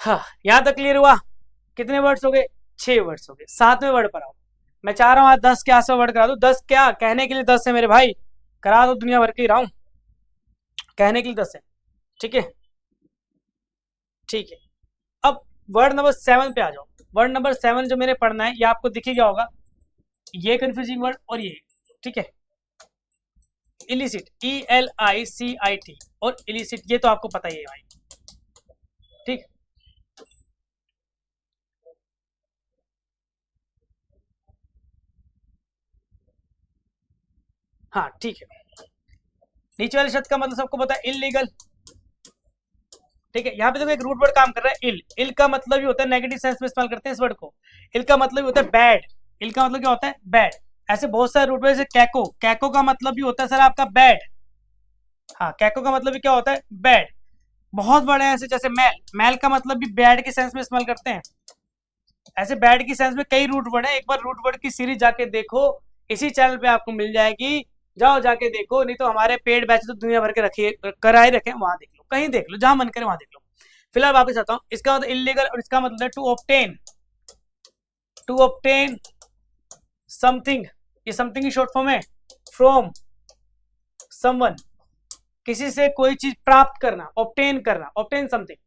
हाँ, यहाँ तक क्लियर हुआ। कितने वर्ड्स हो गए, 6 वर्ड्स हो गए। 7वें वर्ड पर आओ। मैं चाह रहा हूँ आज 10 के आसपास वर्ड करा दू। 10 क्या कहने के लिए 10 है मेरे भाई, करा दो, दुनिया भर के ही रहा हूँ, कहने के लिए 10 है। ठीक है, ठीक है। अब वर्ड नंबर 7 पे आ जाओ। वर्ड नंबर 7 जो मैंने पढ़ना है, ये आपको दिख ही गया होगा, ये कंफ्यूजिंग वर्ड और ये। ठीक है, इलिसिट, ELICIT, और इलिसिट, ये तो आपको पता ही है भाई। ठीक, हाँ ठीक है। नीचे वाले शब्द का मतलब सबको पता है, इलीगल। ठीक है, यहाँ पे देखो एक रूट वर्ड काम कर रहा है, इल का मतलब ही होता है, नेगेटिव सेंस में इस्तेमाल करते हैं इस वर्ड को। इल का मतलब ही होता है बैड, इल का मतलब क्या होता है, बैड। ऐसे बहुत सारे रूट वर्ड, जैसे कैको, कैको का मतलब भी होता है सर आपका बैड। हाँ, कैको का मतलब भी क्या होता है, बैड। बहुत बड़े हैं ऐसे, जैसे मैल, मैल का मतलब भी बैड के सेंस में इस्तेमाल करते हैं। ऐसे बैड की सेंस में कई रूट वर्ड है। एक बार रूट वर्ड की सीरीज जाके देखो, इसी चैनल पे आपको मिल जाएगी, जाओ जाके देखो, नहीं तो हमारे पेड बैच तो दुनिया भर के रखिए, कराए रखे, वहां देख लो, कहीं देख लो, जहां मन करे वहां देख लो। फिलहाल वापस आता हूँ। इसका मतलब इलीगल, और इसका मतलब to obtain, to obtain something. ये समथिंग की शॉर्ट फॉर्म है फ्रॉम समवन, किसी से कोई चीज प्राप्त करना, ऑब्टेन करना, ऑब्टेन समथिंग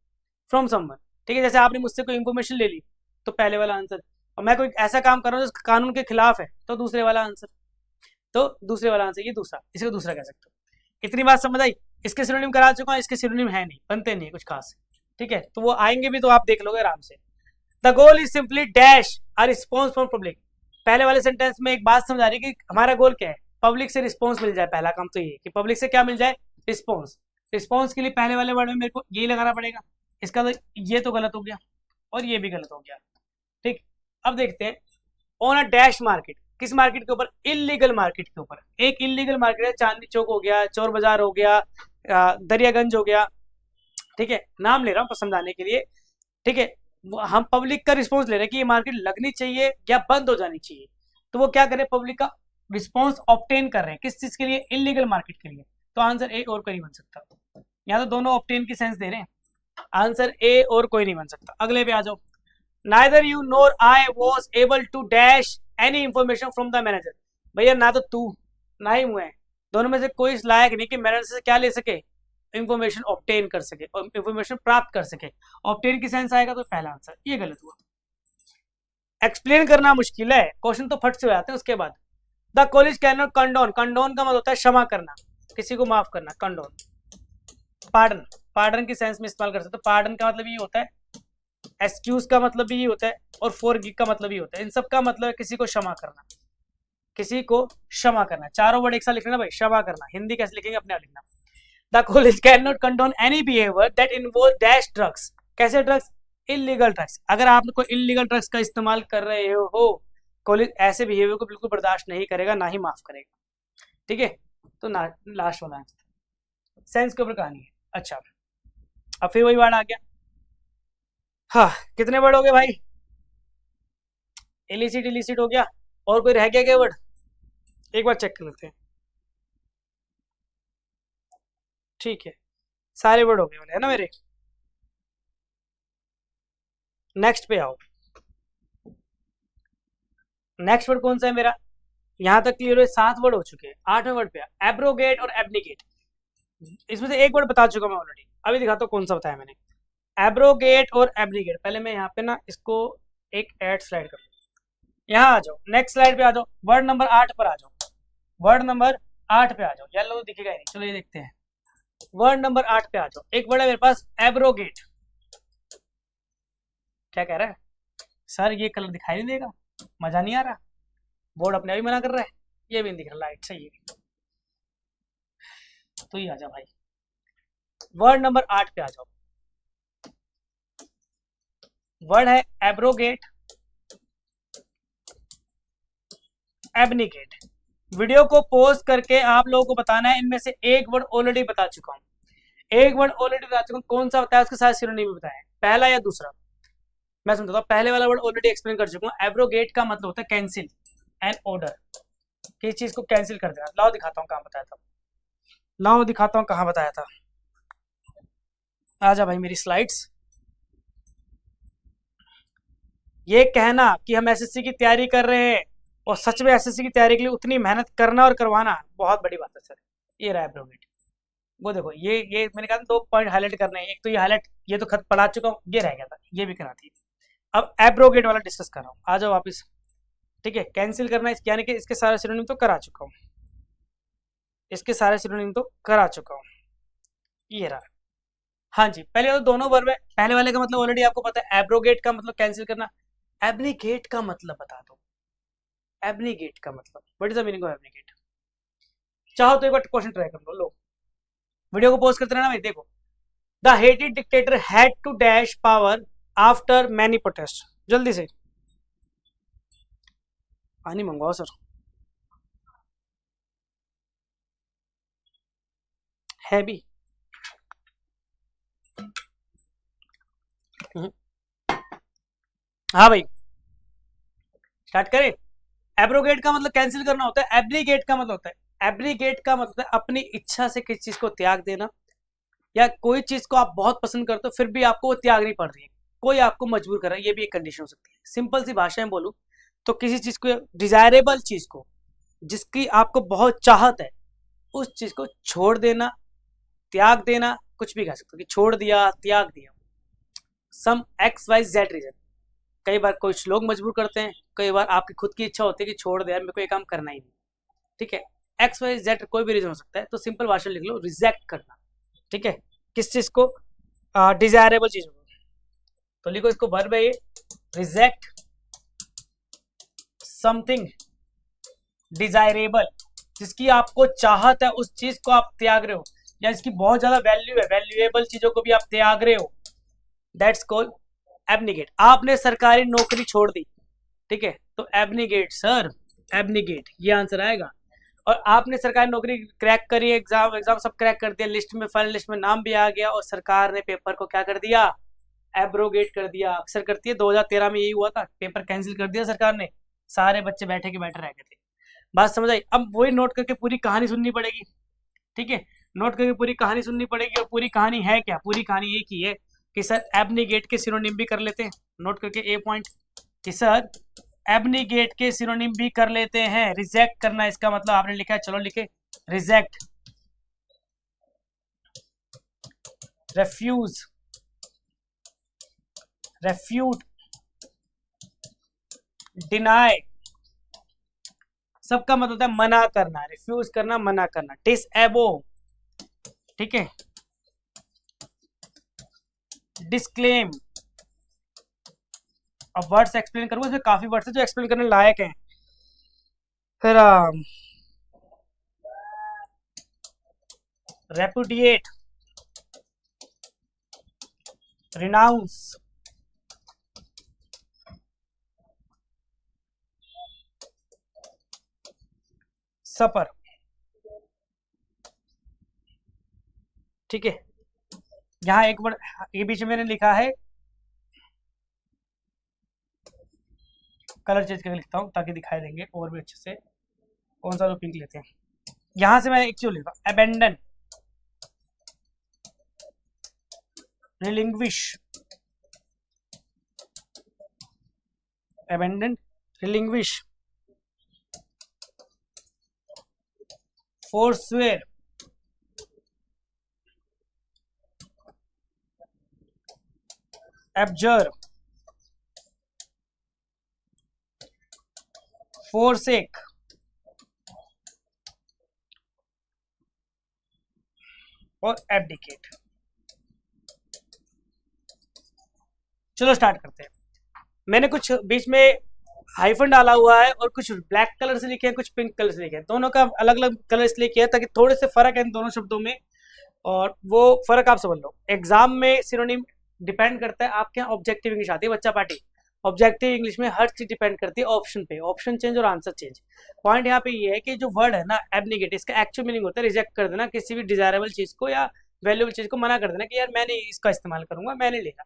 फ्रॉम समवन। ठीक है, जैसे आपने मुझसे कोई इंफॉर्मेशन ले ली, तो पहले वाला आंसर, और मैं कोई ऐसा काम कर रहा हूँ जो कानून के खिलाफ है, तो दूसरे वाला आंसर, तो दूसरे वाला आंसर, ये दूसरा, इसको दूसरा कह सकते हो। इतनी बात समझ आई। इसके सिनोनिम करा चुका हूँ, इसके सिनोनिम है नहीं, बनते नहीं है कुछ खास। ठीक है, तो वो आएंगे भी तो आप देख लोगे आराम से। The goal is simply dash a response from public. पहले वाले सेंटेंस में एक बात समझ आ रही है कि हमारा गोल क्या है, पब्लिक से रिस्पॉन्स मिल जाए। पहला काम तो ये कि पब्लिक से क्या मिल जाए, रिस्पॉन्स। रिस्पॉन्स के लिए पहले वाले वर्ड में मेरे को यही लगाना पड़ेगा, इसका तो ये तो गलत हो गया और ये भी गलत हो गया। ठीक, अब देखते हैं ऑन अ डैश मार्केट, किस मार्केट के ऊपर, इलीगल मार्केट के ऊपर। एक इलीगल मार्केट है, चांदनी चौक हो गया, चोर बाजार हो गया, दरियागंज हो गया, ठीक है, नाम ले रहा हूँ समझाने के लिए, ठीक है। हम पब्लिक का रिस्पॉन्स ले रहे हैं कि ये मार्केट लगनी चाहिए या बंद हो जानी चाहिए। तो वो क्या करे, पब्लिक का रिस्पॉन्स ऑब्टेन कर रहे हैं, किस चीज के लिए, इलीगल मार्केट के लिए। तो आंसर ए और कोई नहीं बन सकता, यहाँ तो दोनों ऑब्टेन की सेंस दे रहे हैं, आंसर ए और कोई नहीं बन सकता। अगले पे आ जाओ, neither you nor I was able to dash any information from the manager. भैया ना तो तू ना ही मैं, दोनों में से कोई इस लायक नहीं कि मैनेजर से क्या ले सके, इंफॉर्मेशन ऑब्टेन कर सके और इंफॉर्मेशन प्राप्त कर सके। ऑब्टेन की सेंस आएगा तो पहला आंसर, ये गलत हुआ। एक्सप्लेन करना मुश्किल है, क्वेश्चन तो फट से हो जाते हैं। उसके बाद the college can not condone, condone का मतलब होता है क्षमा करना, किसी को माफ करना, कंडोन। पार्डन, पार्डन की सेंस में इस्तेमाल कर सकते हो। पार्डन का मतलब ये होता है, एक्सक्यूज का मतलब भी ये होता है और फॉरगिव का मतलब ये होता है। इन सब का मतलब है किसी को क्षमा करना, किसी को क्षमा करना। चारों वर्ड एक साथ लिखना भाई, क्षमा करना। हिंदी कैसे लिखेंगे अपने आप लिखना। The college can not condone any behaviour that involve dash drugs, कैसे ड्रग्स, इलीगल ड्रग्स। अगर आप कोई इलीगल ड्रग्स का इस्तेमाल कर रहे हो, कॉलेज ऐसे बिहेवियर को बिल्कुल बर्दाश्त नहीं करेगा, ना ही माफ करेगा, ठीक है। तो ना, लास्ट वाला आंसर सेंस के ऊपर कहानी है। अच्छा, अब फिर वही वर्ड आ गया। हाँ, कितने वर्ड हो गए भाई, इलिसिट इलिसिट हो गया, और कोई रह गया क्या वर्ड, एक बार चेक कर लेते हैं। ठीक है, सारे वर्ड हो गए वाले है ना मेरे। नेक्स्ट पे आओ, नेक्स्ट वर्ड कौन सा है मेरा, यहां तक क्लियर है, 7 वर्ड हो चुके हैं। 8वें वर्ड पे एब्रोगेट और एब्निकेट। इसमें से एक वर्ड बता चुका मैं ऑलरेडी, अभी दिखाता हूँ कौन सा बताया मैंने, एब्रोगेट और एब्निकेट। पहले मैं यहाँ पे ना इसको एक ऐड स्लाइड कर, यहाँ आ जाओ, नेक्स्ट स्लाइड पे आ जाओ, वर्ड नंबर 8 पर आ जाओ, वर्ड नंबर 8 पे आ जाओ, येलो तो दिखेगा ही नहीं, चलो ये देखते हैं। वर्ड नंबर 8 पे आ जाओ, एक वर्ड है मेरे पास एब्रोगेट। क्या कह रहा है सर, ये कलर दिखाई नहीं देगा, मजा नहीं आ रहा, बोर्ड अपने आप ही मना कर रहा है, ये भी नहीं दिख रहा, लाइट सही है। तो ये आ जाओ भाई, वर्ड नंबर 8 पे आ जाओ, वर्ड है एब्रोगेट, एब्निकेट। वीडियो को पॉज करके आप लोगों को बताना है, इनमें से एक वर्ड ऑलरेडी बता चुका हूं, एक वर्ड ऑलरेडी बता चुका हूं, कौन सा बताया उसके साथ सिनोनिम भी बताया, पहला या दूसरा। मैं समझता हूँ पहले वाला वर्ड ऑलरेडी एक्सप्लेन कर चुका हूँ। एब्रोगेट का मतलब होता है कैंसिल एन ऑर्डर, किसी चीज को कैंसिल कर देना। लाओ दिखाता हूँ कहाँ बताया था, लाओ दिखाता हूँ कहाँ बताया था। आजा भाई मेरी स्लाइड्स। ये कहना कि हम एसएससी की तैयारी कर रहे हैं और सच में एसएससी की तैयारी के लिए उतनी मेहनत करना और करवाना बहुत बड़ी बात है सर। ये रहा एब्रोगेट, वो देखो, ये मैंने कहा 2 पॉइंट हाईलाइट करने हैं। एक तो ये हाईलाइट, ये तो खत पढ़ा चुका हूँ, ये रह गया था, ये भी करा थी। अब एब्रोगेट वाला डिस्कस कर रहा हूँ, आ जाओ वापिस। ठीक है, कैंसिल करना यानी कि इसके सारे सिनोनिम तो करा चुका हूँ, इसके सारे सिनोनिम तो करा चुका हूँ, ये रहा। हाँ जी, पहले तो दोनों वर्ब है, पहले वाले का मतलब ऑलरेडी आपको पता है, एब्रोगेट का मतलब कैंसिल करना। एब्निगेट का मतलब बता दो, एब्निगेट का मतलब, what is the meaning of abnegate. चाहो तो एक बार क्वेश्चन ट्राई कर लो, वीडियो को पॉज करते रहना भाई। देखो, the hated dictator had to dash power after many protest. जल्दी से पानी मंगवाओ सर, है भी। हाँ भाई, स्टार्ट करें। एब्रोगेट का मतलब कैंसिल करना होता है, एब्रीगेट का मतलब होता है, एब्रीगेट का मतलब है अपनी इच्छा से किसी चीज को त्याग देना, या कोई चीज को आप बहुत पसंद करते हो फिर भी आपको वो त्यागनी पड़ रही है, कोई आपको मजबूर कर रहा है, ये भी एक कंडीशन हो सकती है। सिंपल सी भाषा में बोलूं तो किसी चीज को, डिजायरेबल चीज को, जिसकी आपको बहुत चाहत है, उस चीज को छोड़ देना, त्याग देना, कुछ भी कह सकते हो कि छोड़ दिया, त्याग दिया, सम एक्स वाई जेड रीजन। कई बार कुछ लोग मजबूर करते हैं, कई बार आपकी खुद की इच्छा होती है कि छोड़ दे यार, मेरे को ये काम करना ही नहीं। ठीक है, एक्स वाई जेड कोई भी रीजन हो सकता है, तो सिंपल भाषा लिख लो, रिजेक्ट करना। ठीक है, किस चीज को, डिजायरेबल चीजों को। तो लिखो इसको, वर्ब है ये, रिजेक्ट समथिंग डिजायरेबल, जिसकी आपको चाहत है, उस चीज को आप त्याग रहे हो, या इसकी बहुत ज्यादा वैल्यू है, वैल्यूएबल चीजों को भी आप त्याग रहे हो, दैट्स कॉल्ड एबनिगेट। आपने सरकारी नौकरी छोड़ दी, ठीक है, तो एबनिगेट सर, एबनिगेट ये आंसर आएगा। और आपने सरकारी नौकरी क्रैक करी, एग्जाम सब क्रैक कर दिया, लिस्ट में फाइनल लिस्ट में नाम भी आ गया, और सरकार ने पेपर को क्या कर दिया, एब्रोगेट कर दिया। अक्सर करती है, 2013 में यही हुआ था, पेपर कैंसिल कर दिया सरकार ने, सारे बच्चे बैठे के बैठे रह गए थे। बात समझ आई? अब वही नोट करके पूरी कहानी सुननी पड़ेगी, ठीक है, नोट करके पूरी कहानी सुननी पड़ेगी। और पूरी कहानी है क्या? पूरी कहानी एक ही है कि सर एबनिगेट के सिनोनिम भी कर लेते हैं, नोट करके ए पॉइंट, कि सर एबनिगेट के सिनोनिम भी कर लेते हैं। रिजेक्ट करना इसका मतलब आपने लिखा है, चलो लिखे रिजेक्ट, रेफ्यूज, रेफ्यूट, डिनाई, सबका मतलब होता है मना करना, रिफ्यूज करना, मना करना। डिसएबो, ठीक है, डिस्क्लेम। अब वर्ड्स एक्सप्लेन करूंगा, इसमें काफी वर्ड्स है जो एक्सप्लेन करने लायक हैं। फिर रेपुडिएट, रिनाउंस, सपर, ठीक है। यहाँ एक वर्ड ये बीच में मैंने लिखा है, कलर चेंज करके लिखता हूँ ताकि दिखाई देंगे और भी अच्छे से। कौन सा, तो पिंक लेते हैं। यहां से मैं एक चीज लिखा, अबेंडन, रिलिंग्विश, अबेंडन, रिलिंग्विश, फोरस्वेयर, एब्जर्व, फोरसेक, और एब्डिकेट। चलो स्टार्ट करते हैं। मैंने कुछ बीच में हाइफन डाला हुआ है और कुछ ब्लैक कलर से लिखे हैं, कुछ पिंक कलर से लिखे हैं। दोनों का अलग अलग कलर इसलिए किया है ताकि थोड़े से फर्क है इन दोनों शब्दों में, और वो फर्क आप समझ लो। एग्जाम में सिनोनिम डिपेंड करता है, आपके यहाँ ऑब्जेक्टिव इंग्लिश आती है बच्चा पार्टी, ऑब्जेक्टिव इंग्लिश में हर चीज डिपेंड करती है ऑप्शन पे, ऑप्शन चेंज और आंसर चेंज। पॉइंट यहाँ पे ये है कि जो वर्ड है ना एबनिगेट, इसका एक्चुअल मीनिंग होता है रिजेक्ट कर देना, किसी भी डिजायरेबल चीज को या वैल्यूबल चीज को मना कर देना कि यार मैं नहीं इसका इस्तेमाल करूंगा, मैं नहीं लेगा,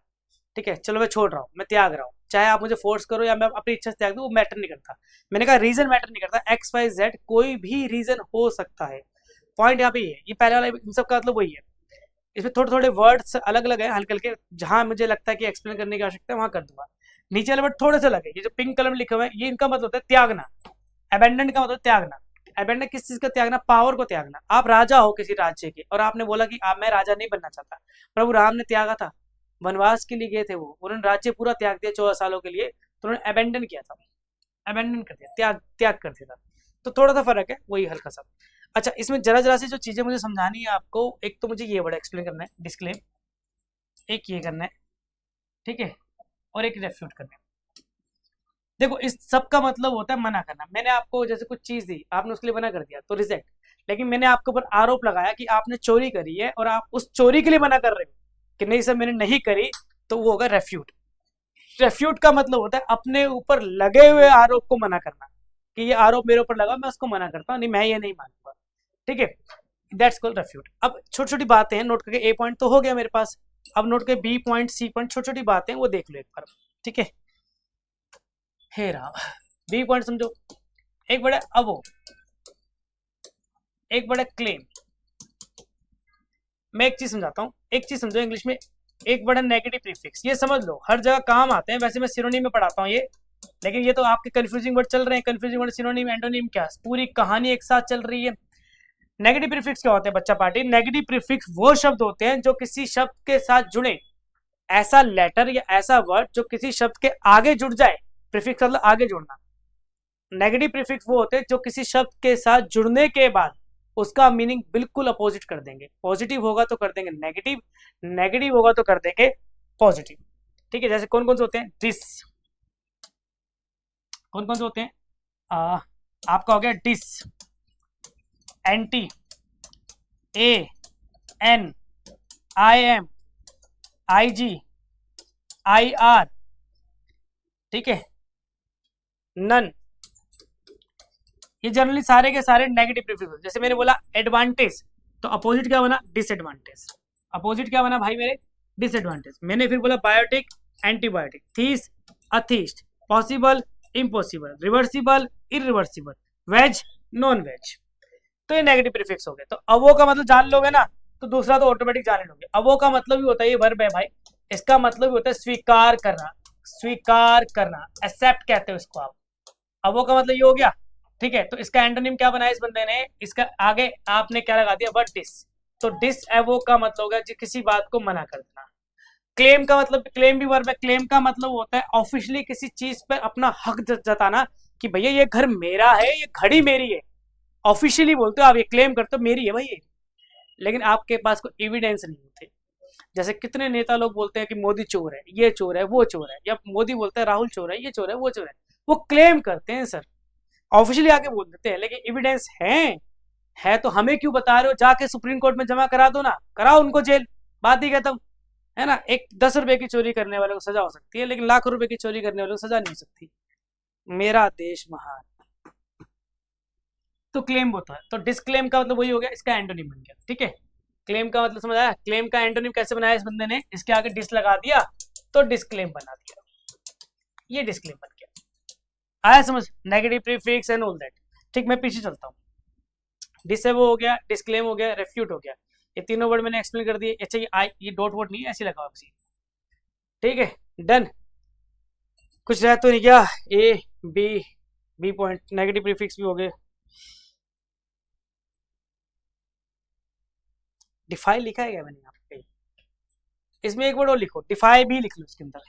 ठीक है, चलो मैं छोड़ रहा हूँ, मैं त्याग रहा हूँ। चाहे आप मुझे फोर्स करो या मैं अपनी इच्छा से त्याग दूँ, वो मैटर नहीं करता। मैंने कहा रीजन मैटर नहीं करता, एक्स वाई जेड कोई भी रीजन हो सकता है। पॉइंट यहाँ पे ये है, ये पहले वाला इन सब का मतलब वही है। इसमें थोड़े थोड़े वर्ड्स अलग अलग है, हल्के हल्के, जहां मुझे लगता है कि एक्सप्लेन करने की आवश्यकता है वहां कर दूंगा। नीचे वाले वर्ड थोड़े से लगे, ये जो पिंक कलर में लिखे हुए हैं, ये इनका मतलब होता है त्यागना। अबेंडन का मतलब त्यागना। अबेंडन किस चीज का त्यागना? पावर को त्यागना। आप राजा हो किसी राज्य के और आपने बोला कि मैं राजा नहीं बनना चाहता। प्रभु राम ने त्यागा था, वनवास के लिए गए थे, वो उन्होंने राज्य पूरा त्याग दिया 14 सालों के लिए, तो उन्होंने अबेंडन किया था, अबेंडन कर दिया, त्याग त्याग कर दिया था। तो थोड़ा सा फर्क है, वही हल्का सा। अच्छा, इसमें जरा जरा सी जो चीजें मुझे समझानी है आपको, एक तो मुझे ये वर्ड एक्सप्लेन करना है डिस्क्लेम, एक ये करना है, ठीक है, और एक रेफ्यूट करना है। देखो इस सब का मतलब होता है मना करना। मैंने आपको जैसे कुछ चीज दी, आपने उसके लिए मना कर दिया तो रिजेक्ट, लेकिन मैंने आपके ऊपर आरोप लगाया कि आपने चोरी करी है और आप उस चोरी के लिए मना कर रहे हो कि नहीं सर मैंने नहीं करी, तो वो होगा रेफ्यूट। रेफ्यूट का मतलब होता है अपने ऊपर लगे हुए आरोप को मना करना, कि ये आरोप मेरे ऊपर लगा, मैं उसको मना करता हूँ, नहीं मैं ये नहीं मानूंगा, ठीक है, दैट्स कॉल्ड रेफ्यूट। अब छोटी छोटी बातें हैं, नोट करके ए पॉइंट तो हो गया मेरे पास, अब नोट करके बी पॉइंट सी पॉइंट, छोटी छोटी बातें वो देख लो एक बार, ठीक है। हे राम, बी पॉइंट समझो, एक बड़ा अबो, एक बड़ा क्लेम। मैं एक चीज समझाता हूँ, एक चीज समझो इंग्लिश में, एक बड़ा नेगेटिव प्रीफिक्स, ये समझ लो हर जगह काम आते हैं। वैसे मैं सिनोनिम में पढ़ाता हूँ ये, लेकिन ये तो आपके कंफ्यूजिंग वर्ड चल रहे हैं, कंफ्यूजिंग वर्ड सिनोनिम एंटोनिम क्या, पूरी कहानी एक साथ चल रही है। नेगेटिव प्रीफिक्स क्या होते हैं बच्चा पार्टी? नेगेटिव प्रीफिक्स वो शब्द होते हैं जो किसी शब्द के साथ जुड़े, ऐसा लेटर या ऐसा वर्ड जो किसी शब्द के आगे जुड़ जाए, प्रीफिक्स मतलब आगे जुड़ना। नेगेटिव प्रीफिक्स वो होते हैं जो किसी शब्द के साथ जुड़ने के बाद उसका मीनिंग बिल्कुल अपोजिट कर देंगे। पॉजिटिव होगा तो कर देंगे नेगेटिव, नेगेटिव होगा तो कर देंगे पॉजिटिव, ठीक है। जैसे कौन कौन से होते हैं? दिस, कौन कौन से होते हैं? आपका हो गया dis, anti, a, N, I M, I G, IR, ठीक है, नन, ये जनरली सारे के सारे नेगेटिव प्रीफिक्स। जैसे मैंने बोला एडवांटेज, तो अपोजिट क्या बना, डिसएडवांटेज। अपोजिट क्या बना भाई मेरे, डिसएडवांटेज। मैंने फिर बोला biotic, antibiotic, theist, atheist, possible, impossible, reversible, irreversible, veg, non veg. तो ये नेगेटिव प्रीफिक्स हो गए। तो अवो का मतलब जान लोगे ना, तो दूसरा तो ऑटोमेटिक जान लोगे। अवो का मतलब भी होता है, ये वर्ब है भाई, इसका मतलब भी होता है स्वीकार करना, स्वीकार करना, एक्सेप्ट कहते हो इसको आप। अवो का मतलब ये हो गया, ठीक है। तो इसका एंटोनिम क्या बनाया इस बंदे ने, इसका आगे आपने क्या लगा दिया, वर्ड डिस। तो डिस एवो का मतलब होगा किसी बात को मना कर देना। क्लेम का मतलब, क्लेम भी वर्ब है। क्लेम का मतलब होता है ऑफिशियली किसी चीज पर अपना हक जताना कि भैया ये घर मेरा है, ये घड़ी मेरी है। ऑफिशियली बोलते हो आप, ये क्लेम करते हो मेरी है भाई ये, लेकिन आपके पास कोई एविडेंस नहीं होते। जैसे कितने नेता लोग बोलते हैं कि मोदी चोर है, ये चोर है, वो चोर है, या मोदी बोलते हैं राहुल चोर है, ये चोर है, वो चोर है। वो क्लेम करते हैं सर, ऑफिशियली आके बोल देते हैं, लेकिन एविडेंस है तो हमें क्यों बता रहे हो? जाके सुप्रीम कोर्ट में जमा करा दो ना, कराओ उनको जेल, बात ही खत्म, है ना। एक 10 रुपए की चोरी करने वाले को सजा हो सकती है, लेकिन लाखों रुपए की चोरी करने वाले को सजा नहीं हो सकती। मेरा देश महान। तो क्लेम होता है, तो डिस्क्लेम का मतलब वही हो गया, इसका एंटोनिम बन गया, ठीक है। क्लेम का मतलब समझ आया? क्लेम का एंटोनिम कैसे बनाया इस बंदे ने, इसके आगे डिस लगा दिया तो डिस्क्लेम बना दिया, ये डिस्क्लेम बन गया। आया समझ? Negative prefix and all that. ठीक, मैं पीछे चलता हूँ। डिसेबल हो गया, डिस्क्लेम हो गया, रेफ्यूट हो गया, ये तीनों वर्ड मैंने एक्सप्लेन कर दिए। अच्छा ये डॉट वोट नहीं है, ऐसे लगाओ किसी, ठीक है, डन। कुछ रह तो नहीं गया, A B point, negative prefix भी हो गए। डिफाई लिखा है क्या मैंने यहाँ पे? इसमें एक वर्ड और लिखो, डिफाई भी लिख लो इसके अंदर।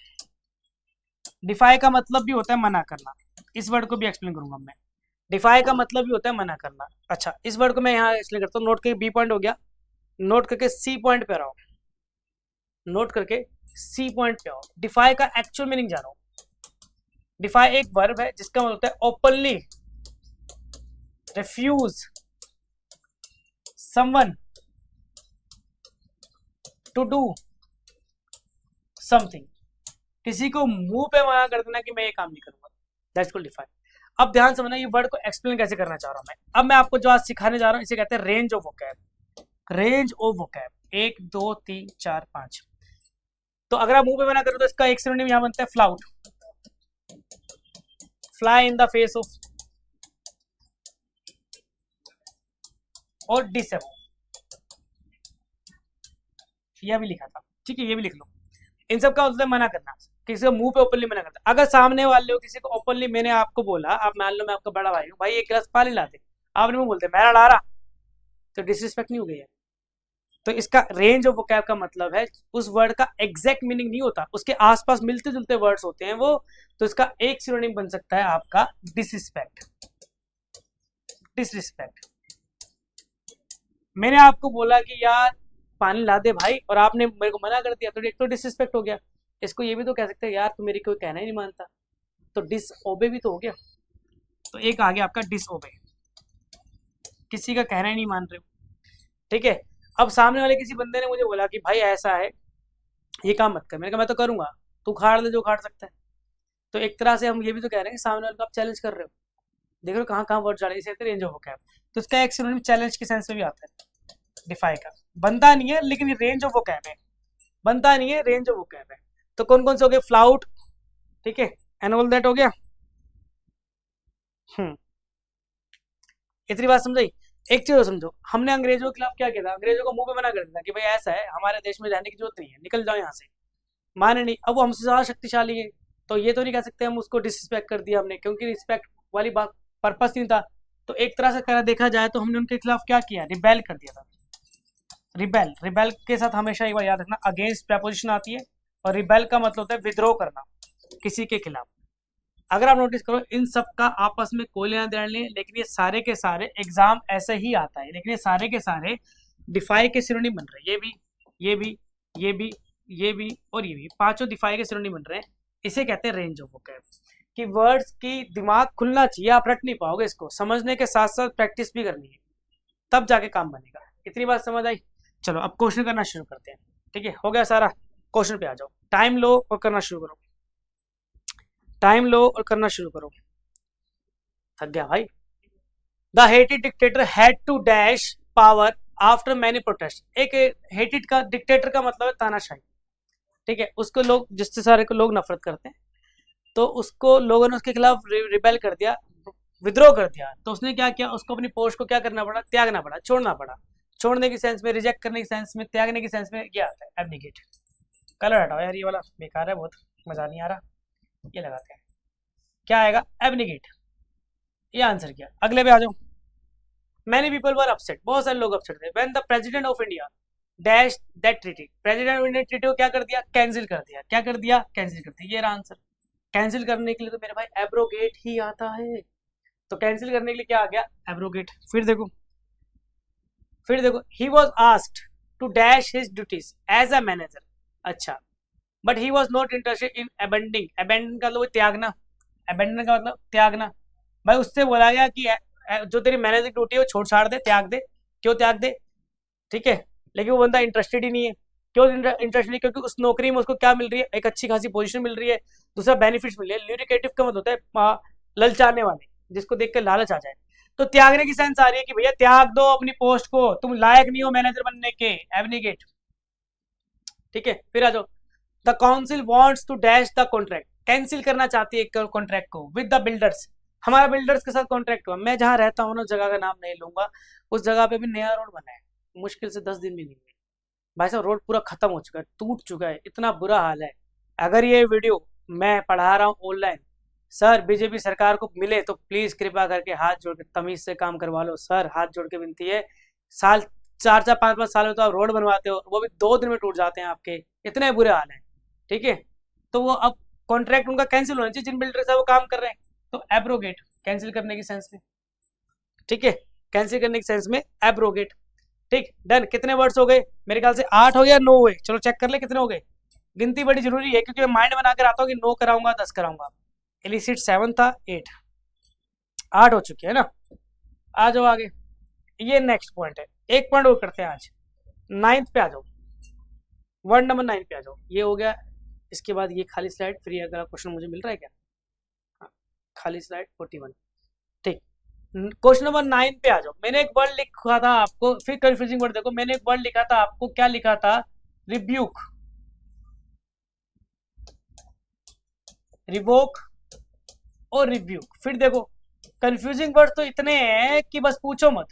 डिफाई का मतलब भी होता है मना करना, इस वर्ड को भी एक्सप्लेन करूंगा मैं। डिफाई का मतलब भी होता है मना करना। अच्छा, इस वर्ड को मैं यहाँ एक्सप्लेन करता हूँ। नोट करके बी पॉइंट हो गया, नोट करके सी पॉइंट पे आओ, नोट करके सी पॉइंट पे आओ। डिफाई का एक्चुअल मीनिंग जानो। डिफाई एक वर्ब है जिसका मतलब होता है openly refuse someone to do something. किसी को मुंह पे मना कर देना कि मैं ये काम नहीं करूंगा, दैट्स कॉल्ड डिफाई। अब ध्यान समझना, ये वर्ड को एक्सप्लेन कैसे करना चाह रहा हूं मैं। अब मैं आपको जो आज सिखाने जा रहा हूं इसे कहते हैं range of vocab. Range of vocab 1 2 3 4 5। तो अगर आप मुंह पे मना करो तो इसका एक सिनोनिम यहां बनता है flout, fly in the face of, और डिसेबल, यह भी लिखा था, ठीक है, ये भी लिख लो। इन सब का मतलब मना करना, किसी को मुंह पे ओपनली मना करता। अगर सामने वाले हो किसी को ओपनली, मैंने आपको बोला, आप मान लो मैं आपका बड़ा भाई हूँ, भाई एक गिलास पानी ला दे, आपने मुंह बोलते मैं ला रहा, तो डिसरिस्पेक्ट नहीं हो गई है। तो इसका रेंज ऑफ वोकैब का मतलब है उस वर्ड का एग्जैक्ट मीनिंग नहीं होता, उसके आसपास मिलते जुलते वर्ड्स होते हैं वो। तो इसका एक सिनोनिम बन सकता है आपका डिसरिस्पेक्ट। डिसरिस्पेक्ट, मैंने आपको बोला कि यार पानी ला दे भाई, और आपने मेरे को मना कर दिया, तो एक तो डिसरिस्पेक्ट हो गया। इसको ये भी तो कह सकते हैं यार तू मेरी कोई कहना ही नहीं मानता, तो डिसओबे भी तो हो गया। तो एक आ गया आपका डिसओबे, किसी का कहना ही नहीं मान रहे हो, ठीक है। अब सामने वाले किसी बंदे ने मुझे बोला कि भाई ऐसा है, ये काम मत कर, मैंने कहा मैं तो करूंगा, तू खाड़ ले जो खाड़ सकता है। तो एक तरह से हम ये भी तो कह रहे हैं कि सामने वाले को आप चैलेंज कर रहे हो। देख रहे हो कहाँ कहाँ वर्ड जा रहे हैं, इसे रेंज ऑफ वोकैब। तो इसका एक सिनोनिम चैलेंज के सेंस में भी आता है। डिफाई का बनता नहीं है, लेकिन ये रेंज ऑफ वोकैब है, बनता नहीं है, रेंज ऑफ वोकैब है। तो कौन कौन से हो गए, फ्लाउट, ठीक है, एंड ऑल दैट हो गया। इतनी बात समझाई। एक चीज समझो, हमने अंग्रेजों के खिलाफ क्या किया था, अंग्रेजों को मुंह पे मना कर दिया कि भाई ऐसा है, हमारे देश में रहने की जरूरत नहीं है, निकल जाओ यहाँ से, माने नहीं। अब वो हमसे ज्यादा शक्तिशाली है, तो ये तो नहीं कह सकते हम उसको डिसरिस्पेक्ट कर दिया हमने, क्योंकि रिस्पेक्ट वाली बात पर्पस नहीं था। तो एक तरह से कर देखा जाए तो हमने उनके खिलाफ क्या किया, रिबेल कर दिया था। रिबेल, रिबेल के साथ हमेशा एक बार याद रखना, अगेंस्ट प्रपोजिशन आती है, और रिबेल का मतलब होता है विद्रोह करना किसी के खिलाफ। अगर आप नोटिस करो इन सब का आपस में कोई लेना देना नहीं है, लेकिन ये सारे के सारे एग्जाम ऐसे ही आता है, लेकिन ये सारे के सारे डिफाई के सिनोनिम बन रहे हैं। ये भी, ये भी, ये भी, ये भी और ये भी, पांचों डिफाई के सिनोनिम बन रहे हैं। इसे कहते हैं रेंज ऑफ वोकैब। कि वर्ड्स की दिमाग खुलना चाहिए, आप रट नहीं पाओगे इसको, समझने के साथ साथ प्रैक्टिस भी करनी है, तब जाके काम बनेगा। इतनी बात समझ आई? चलो अब क्वेश्चन करना शुरू करते हैं, ठीक है, हो गया सारा। क्वेश्चन पे आ जाओ, टाइम लो और करना शुरू करो, टाइम लो और करना शुरू करो। थक गया भाई। The hated dictator had to dash power after many protest. एक हेटेड का डिक्टेटर का मतलब है तानाशाही, ठीक है, उसको लोग, जिससे सारे को लोग नफरत करते हैं, तो उसको लोगों ने उसके खिलाफ रिबेल कर दिया, विद्रोह कर दिया। तो उसने क्या किया, उसको अपनी पोस्ट को क्या करना पड़ा, त्यागना पड़ा, छोड़ना पड़ा। छोड़ने की सेंस में, रिजेक्ट करने की सेंस में, त्यागने की सेंस में क्या आता है, एब्डिकेट। कलर हटाओ यार, ये वाला बेकार है, बहुत मजा नहीं आ रहा, ये लगाते हैं। क्या आएगा, एब्डिकेट, ये आंसर किया। अगले पे आ जाओ। मैनी पीपल वर अपसेट, बहुत सारे लोग अपसेट थे। When the president of India dash that treaty, president of India treaty को क्या कर दिया, कैंसिल कर दिया। क्या कर दिया, कैंसिल कर दिया। ये रहा आंसर। कैंसिल करने के लिए तो मेरे भाई एब्रोगेट ही आता है, तो कैंसिल करने के लिए क्या आ गया, एब्रोगेट। फिर देखो, फिर देखो, he was asked to dash his duties as a manager. अच्छा, but he was not interested in abandoning. Abandon का मतलब त्यागना, अबेंडन का मतलब त्यागना। भाई उससे बोला गया कि जो तेरी मैनेजर ड्यूटी है वो छोड़ छाड़ दे, त्याग दे। क्यों त्याग दे, ठीक है, लेकिन वो बंदा इंटरेस्टेड ही नहीं है। क्यों इंटरेस्टेड नहीं, क्योंकि उस नौकरी में उसको क्या मिल रही है, एक अच्छी खासी पोजीशन मिल रही है, दूसरा बेनिफिट्स मिल रही है। ल्यूरिकेटिव का मतलब होता है ललचाने वाले, जिसको देख कर लालच आ जाए। तो त्यागने की सेंस आ रही है कि भैया त्याग दो अपनी पोस्ट को, तुम लायक नहीं हो मैनेजर बनने के, एब्निगेट। ठीक है, फिर आ जाओ। The council wants to dash the contract, cancel करना चाहती है कॉन्ट्रैक्ट को विद द बिल्डर्स। हमारा बिल्डर्स के साथ कॉन्ट्रैक्ट हुआ, मैं जहां रहता हूँ ना, जगह का नाम नहीं लूंगा, उस जगह पे भी नया रोड बना है, मुश्किल से 10 दिन भी नहीं हुए भाई साहब, रोड पूरा खत्म हो चुका है, टूट चुका है, इतना बुरा हाल है। अगर ये वीडियो मैं पढ़ा रहा हूँ ऑनलाइन, सर बीजेपी सरकार को मिले तो प्लीज कृपा करके हाथ जोड़ के तमीज से काम करवा लो सर, हाथ जोड़ के विनती है। साल 4-4 5-5 साल में तो आप रोड बनवाते हो, वो भी 2 दिन में टूट जाते हैं आपके, इतने बुरे हाल हैं। ठीक है, तो वो अब कॉन्ट्रैक्ट उनका कैंसिल होना चाहिए, जिन बिल्डर से वो काम कर रहे हैं, तो एब्रोगेट, कैंसिल करने की सेंस में। ठीक है, कैंसिल करने की सेंस में एब्रोगेट। ठीक, डन। कितने वर्ड्स हो गए, मेरे ख्याल से 8 हो गया, 9 हुए, चलो चेक कर ले कितने हो गए। गिनती बड़ी जरूरी है, क्योंकि मैं माइंड बना कर आता हूँ कि 9 कराऊंगा 10 कराऊंगा। इलिसिट 7 था, 8 हो चुके हैं ना। आ जाओ आगे, ये नेक्स्ट पॉइंट है, एक पॉइंट वो करते हैं आज। 9th पे आ जाओ, वर्ड नंबर 9 पे आ जाओ। ये हो गया, इसके बाद ये खाली स्लाइड, फिर अगला क्वेश्चन मुझे मिल रहा है क्या, हाँ, खाली स्लाइड 41। ठीक, क्वेश्चन नंबर 9 पे आ जाओ। मैंने एक वर्ड लिखा था आपको, फिर कंफ्यूजिंग वर्ड देखो, मैंने एक वर्ड लिखा था आपको, क्या लिखा था, रिब्यूक, रिवोक और रिब्यूक। फिर देखो, कंफ्यूजिंग वर्ड तो इतने हैं कि बस पूछो मत,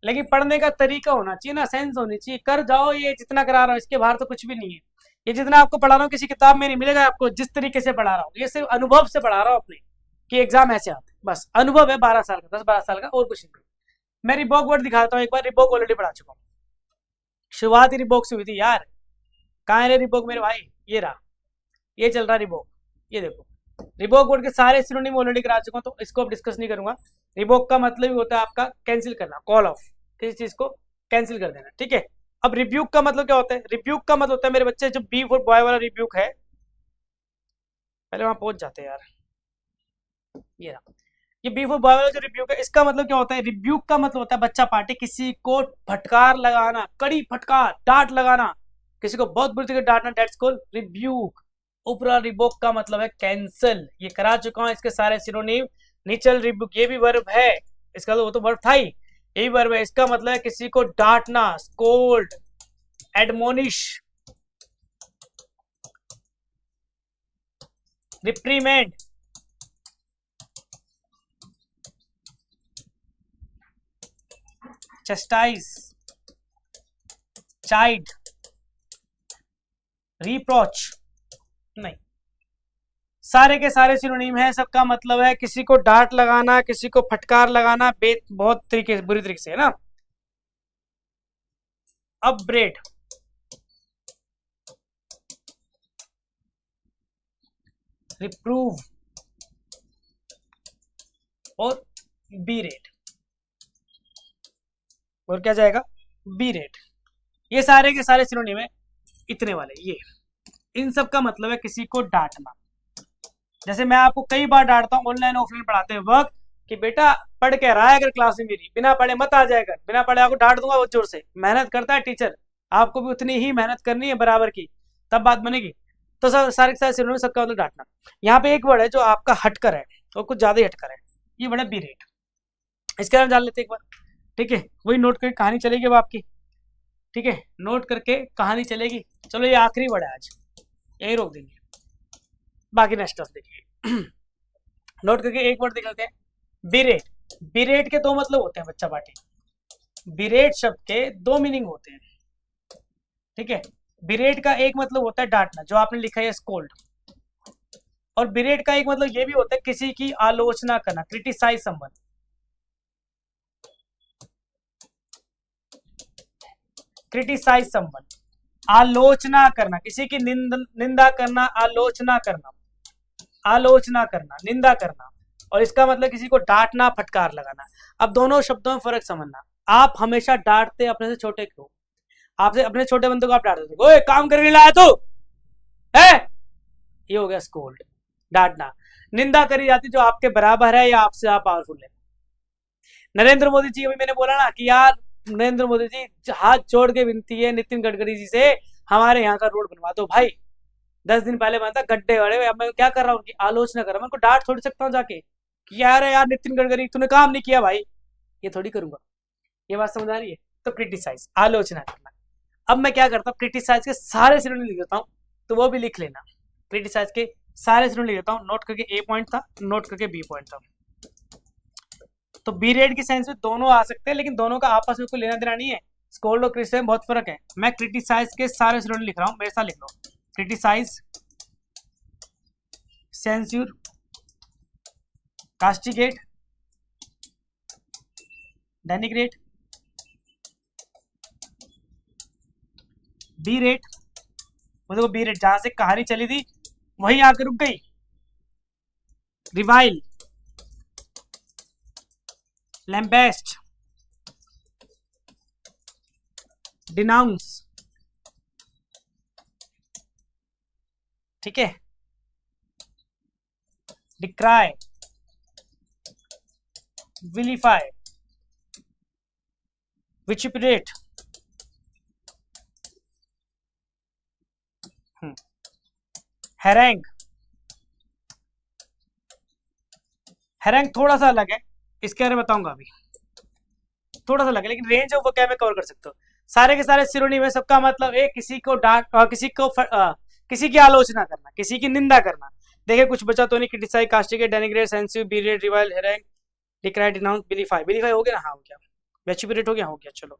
लेकिन पढ़ने का तरीका होना चाहिए ना, सेंस होनी चाहिए। कर जाओ, ये जितना करा रहा हूँ इसके बाहर तो कुछ भी नहीं है। ये जितना आपको पढ़ा रहा हूँ किसी किताब में नहीं मिलेगा आपको, जिस तरीके से पढ़ा रहा हूँ, ये सिर्फ अनुभव से पढ़ा रहा हूँ अपने, कि एग्जाम ऐसे आते हैं, बस अनुभव है 12 साल का, 10-12 साल का, और कुछ नहीं। मैं रिबॉक वर्ड दिखाता हूँ एक बार, रिबॉक ऑलरेडी पढ़ा चुका हूँ, शुरुआत ही रिबॉक से हुई थी यार। कहाँ है रिबॉक मेरे भाई, ये रहा, ये चल रहा रिबॉक, ये देखो। रिबॉक वर्ड के सारे सिनोनिम ऑलरेडी करा चुका हूँ, तो इसको अब डिस्कस नहीं करूंगा। रिबॉक का मतलब ही होता है आपका कैंसिल करना, कॉल ऑफ, किसी चीज को कैंसिल कर देना। ठीक है, अब रिब्यूक का मतलब क्या होता है, रिब्यूक का मतलब होता है मेरे बच्चे, जो बी फॉर बॉय वाला रिब्यूक है, पहले वहां पहुंच जाते हैं यार, ये रहा, ये बी फॉर बॉय वाला जो रिब्यूक है, इसका मतलब क्या होता है, रिब्यूक का मतलब होता है बच्चा पार्टी, किसी को फटकार लगाना, कड़ी फटकार, डांट लगाना, किसी को बहुत बुरी तरह डांटना, दैट्स कॉल्ड रिब्यूक। ऊपरा रिबोक का मतलब है कैंसल, ये करा चुका हूं, इसके सारे सिनोनिम। नीचल रिब्यूक, ये भी वर्ब है, इसका तो वो तो वर्ब था ही, यही वर्ब है। इसका मतलब है किसी को डांटना, स्कोल्ड, एडमोनिश, रिप्रीमेंड, चस्टाइज, चाइड, रिप्रोच, नहीं, सारे के सारे सिनोनिम है, सबका मतलब है किसी को डांट लगाना, किसी को फटकार लगाना, बहुत तरीके से, बुरी तरीके से, है ना। अब ब्रेड, रिप्रूव और बी रेट, और क्या जाएगा, बी रेट। ये सारे के सारे सिनोनिम है, इतने वाले, ये इन सब का मतलब है किसी को डांटना। जैसे मैं आपको कई बार डांटता हूँ ऑनलाइन ऑफलाइन पढ़ाते वक्त, कि बेटा पढ़ के रहा है अगर क्लास में मेरी, बिना पढ़े मत आ जाएगा, बिना पढ़े आपको डांट दूंगा बहुत जोर से। मेहनत करता है टीचर, आपको भी उतनी ही मेहनत करनी है बराबर की। तब बात बनेगी। तो सारे के सारे सिनोनिम सबका मतलब डांटना। यहाँ पे एक वर्ड है जो आपका हटकर है और कुछ ज्यादा ही हटकर है, ये वर्ड है बिरेट। इसके बारे में जान लेते हैं एक बार, ठीक है। वही नोट करके कहानी चलेगी अब आपकी, ठीक है, नोट करके कहानी चलेगी। चलो ये आखिरी वर्ड है आज, यही रोक देंगे, बाकी नेक्स्ट देखिए। नोट करके एक वर्ड देख लेते हैं, बिरेट। बिरेट के दो मतलब होते हैं बच्चा पार्टी। बिरेट शब्द के दो मीनिंग होते हैं, ठीक है। बिरेट का एक मतलब होता है डांटना, जो आपने लिखा है स्कोल्ड, और बिरेट का एक मतलब ये भी होता है किसी की आलोचना करना, क्रिटिसाइज समवन। क्रिटिसाइज समवन, आलोचना करना, किसी की निंदा करना, आलोचना करना, आलोचना करना, निंदा करना। और इसका मतलब किसी को डांटना, फटकार लगाना। अब दोनों शब्दों में फर्क समझना। आप हमेशा डांटते अपने से छोटे को, आपसे अपने छोटे बंदे को आप डांटते, ओए काम करके लाया तू है, ये हो गया स्कोल्ड, डांटना। निंदा करी जाती जो आपके बराबर है या आपसे आप पावरफुल है। नरेंद्र मोदी जी, अभी मैंने बोला ना कि यार नरेंद्र मोदी जी हाथ जोड़ के विनती है नितिन गडकरी जी से, हमारे यहाँ का रोड बनवा दो भाई। 10 दिन पहले मैं था गड्ढे वाले, अब मैं क्या कर रहा हूँ उनकी आलोचना कर रहा हूँ, मैं उनको डांट थोड़ी सकता हूँ जाके कि यार यार नितिन गडकरी तूने काम नहीं किया भाई, ये थोड़ी करूंगा। ये बात समझ आ रही है? तो क्रिटिसाइज, आलोचना करना। अब मैं क्या करता हूँ, क्रिटिसाइज के सारे सिनोनिम लिख देता हूँ, तो वो भी लिख लेना। क्रिटिसाइज के सारे सिनोनिम लिख देता हूँ, नोट करके ए पॉइंट था, नोट करके बी पॉइंट था। तो बी रेड की सेंस में दोनों आ सकते हैं, लेकिन दोनों का आपस में कोई लेना देना नहीं है। स्कोल्ड और क्रिटिसाइज में बहुत फर्क है। मैं क्रिटिसाइज के सारे सिनोनिम लिख रहा हूँ, मेरे साथ लिख लो। Criticise, censure, castigate, denigrate, berate. देखो बी रेट जहां से कहानी चली थी वहीं आकर रुक गई। रिवाइल, लैम्बेस्ट, डिनाउंस, ठीक है, डिक्राई, विलिफाई, विचिपरेट, हैरेंग। हैरेंग थोड़ा सा अलग है, इसके बारे में बताऊंगा अभी, थोड़ा सा अलग है, लेकिन रेंज ऑफ वो क्या मैं कवर कर सकता हूँ। सारे के सारे सिनोनिम है, सबका मतलब एक किसी को डांट, किसी की आलोचना करना, किसी की निंदा करना। देखिए कुछ बचा तो नहीं, criticise, castigate, denigrate, sensitive, berate, revile, harangue, decry, denounce, vilify. Vilify हो गया ना? हाँ हो गया। वेचिपरेट हो गया? हो गया। चलो,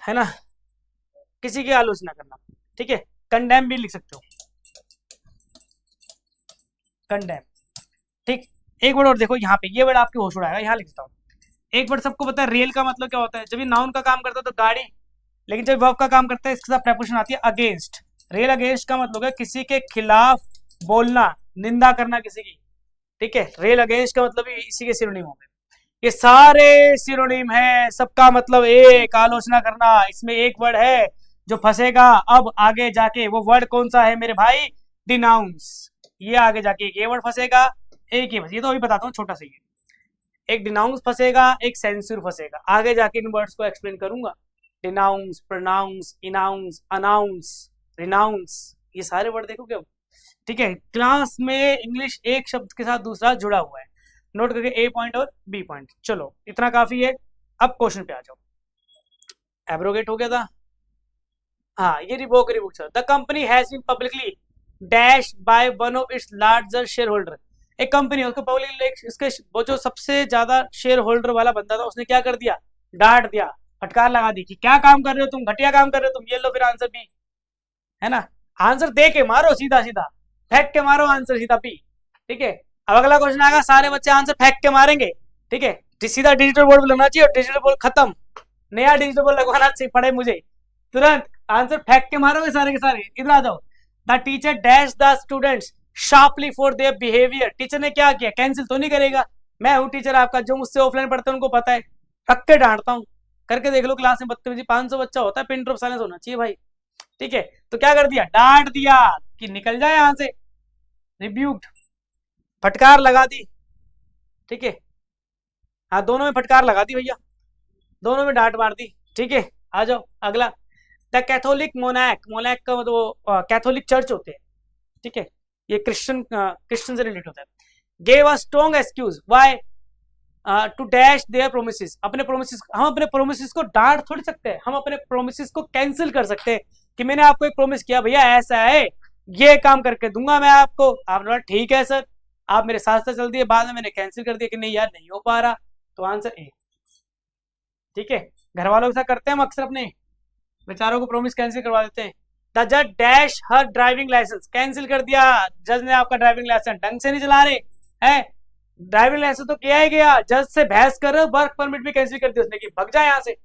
है ना, किसी की आलोचना करना, ठीक है। कंडेम भी लिख सकते हो, कंडेम, ठीक। एक वर्ड और देखो यहाँ पे, ये वर्ड आपके होश उड़ाएगा, यहाँ लिखता हूँ। एक वर्ड सबको पता है, रेल का मतलब क्या होता है? जब ये नाउन का काम करता है तो गाड़ी, लेकिन जब वर्ब का काम करता है इसके साथ प्रेपोजिशन आती है अगेंस्ट। रेल अगेंस्ट का मतलब है किसी के खिलाफ बोलना, निंदा करना किसी की, ठीक है। रेल अगेंस्ट का मतलब इसी के सिनोनिम हो गए। ये सारे सिनोनिम है, सबका मतलब एक, आलोचना करना। इसमें एक वर्ड है जो फंसेगा अब आगे जाके, वो वर्ड कौन सा है मेरे भाई? डिनाउंस। ये आगे जाके एक ये वर्ड फंसेगा, एक ये तो अभी बताता हूँ, छोटा सा ये। एक डिनाउंस फंसेगा, एक सेंसर फंसेगा, आगे जाके इन वर्ड्स को एक्सप्लेन करूंगा। डिनाउंस, प्रोनाउंस, इनाउंस, अनाउंस, रिनाउंस, ये सारे वर्ड देखोगे अब, ठीक है। क्लास में इंग्लिश एक शब्द के साथ दूसरा जुड़ा हुआ है। नोट करके ए पॉइंट और बी पॉइंट। चलो इतना काफी है, अब क्वेश्चन पे आ जाओ। एब्रोगेट हो गया था, हाँ ये revoke revoke. The company has been publicly dash by one of its larger share holder. एक कंपनी है, उसको पब्लिकली, इसके वो जो सबसे ज्यादा शेयर होल्डर वाला बंदा था उसने क्या कर दिया? डांट दिया, फटकार लगा दी कि क्या काम कर रहे हो तुम, घटिया काम कर रहे हो तुम। ये लो फिर आंसर बी, है ना। आंसर दे के मारो, सीधा सीधा फेंक के मारो आंसर, सीधा बी, ठीक है। अब अगला क्वेश्चन आएगा, सारे बच्चे आंसर फेंक के मारेंगे, ठीक है। सीधा डिजिटल बोर्ड लगना चाहिए, और डिजिटल बोर्ड खत्म, नया डिजिटल बोर्ड लगवाना पड़े मुझे, तुरंत आंसर फेंक के मारोगे सारे के सारे। इधर आ जाओ। The teacher dash the students sharply for their behaviour. Teacher ने क्या किया? कैंसिल तो नहीं करेगा, मैं हूँ टीचर आपका, जो मुझसे ऑफलाइन पढ़ते हैं उनको पता है, रख के डांटता हूँ। करके देख लो क्लास में बदतमीजी, 500 बच्चा होता है, पिन ड्रॉप साइलेंस होना चाहिए भाई, ठीक है। तो क्या कर दिया? डांट दिया कि निकल जाए यहां से, रिब्यूक्ड, फटकार लगा दी, ठीक है। हाँ दोनों में फटकार लगा दी भैया, दोनों में डांट मार दी, ठीक है। आ जाओ अगला। द कैथोलिक मोनैक, मोनैक का मतलब कैथोलिक चर्च होते हैं, ठीक है, ये क्रिश्चियन से रिलेट होता है। Gave a strong excuse why to dash their promises, अपने प्रोमिसेस, हम अपने प्रोमिसेस को डांट थोड़ी सकते हैं, हम अपने प्रोमिसेस को कैंसिल कर सकते हैं कि मैंने आपको एक प्रोमिस किया भैया ऐसा है, ये काम करके दूंगा मैं आपको, आपने बोला ठीक है सर, आप मेरे साथ साथ चल दिए, बाद में मैंने कैंसिल कर दिया कि नहीं यार नहीं हो पा रहा, तो आंसर ए, ठीक है। घर वालों के साथ करते हैं हम अक्सर, अपने बेचारों को प्रॉमिस कैंसिल करवा देते हैं। द जज dash her driving licence, cancel कर दिया, जज ने आपका ड्राइविंग लाइसेंस ढंग से नहीं चला रहे हैं, ड्राइविंग लाइसेंस तो किया ही गया, जज से बहस कर रहे हो, वर्क परमिट भी कैंसिल कर दिया उसने कि भग जाए यहाँ से,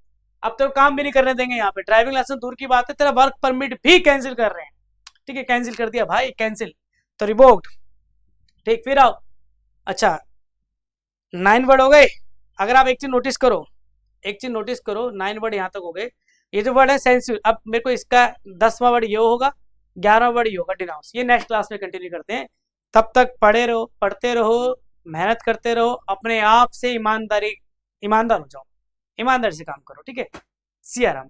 अब तो काम भी नहीं करने देंगे यहाँ पे, ड्राइविंग लाइसेंस दूर की बात है, तेरा वर्क परमिट भी कैंसिल कर रहे हैं, ठीक है, कैंसिल कर दिया भाई, कैंसिल, तो रिवोक्ड, ठीक। फिर आओ, अच्छा 9 वर्ड हो गए। अगर आप एक चीज नोटिस करो, एक चीज नोटिस करो, 9 वर्ड यहाँ तक हो गए। ये जो वर्ड है सेंसिटिव, अब मेरे को इसका 10वां वर्ड ये होगा, 11वां वर्ड ये होगा डिनाउंस, ये नेक्स्ट क्लास में कंटिन्यू करते हैं। तब तक पढ़े रहो, पढ़ते रहो, मेहनत करते रहो, अपने आप से ईमानदार हो जाओ, ईमानदारी से काम करो, ठीक है। सिया राम।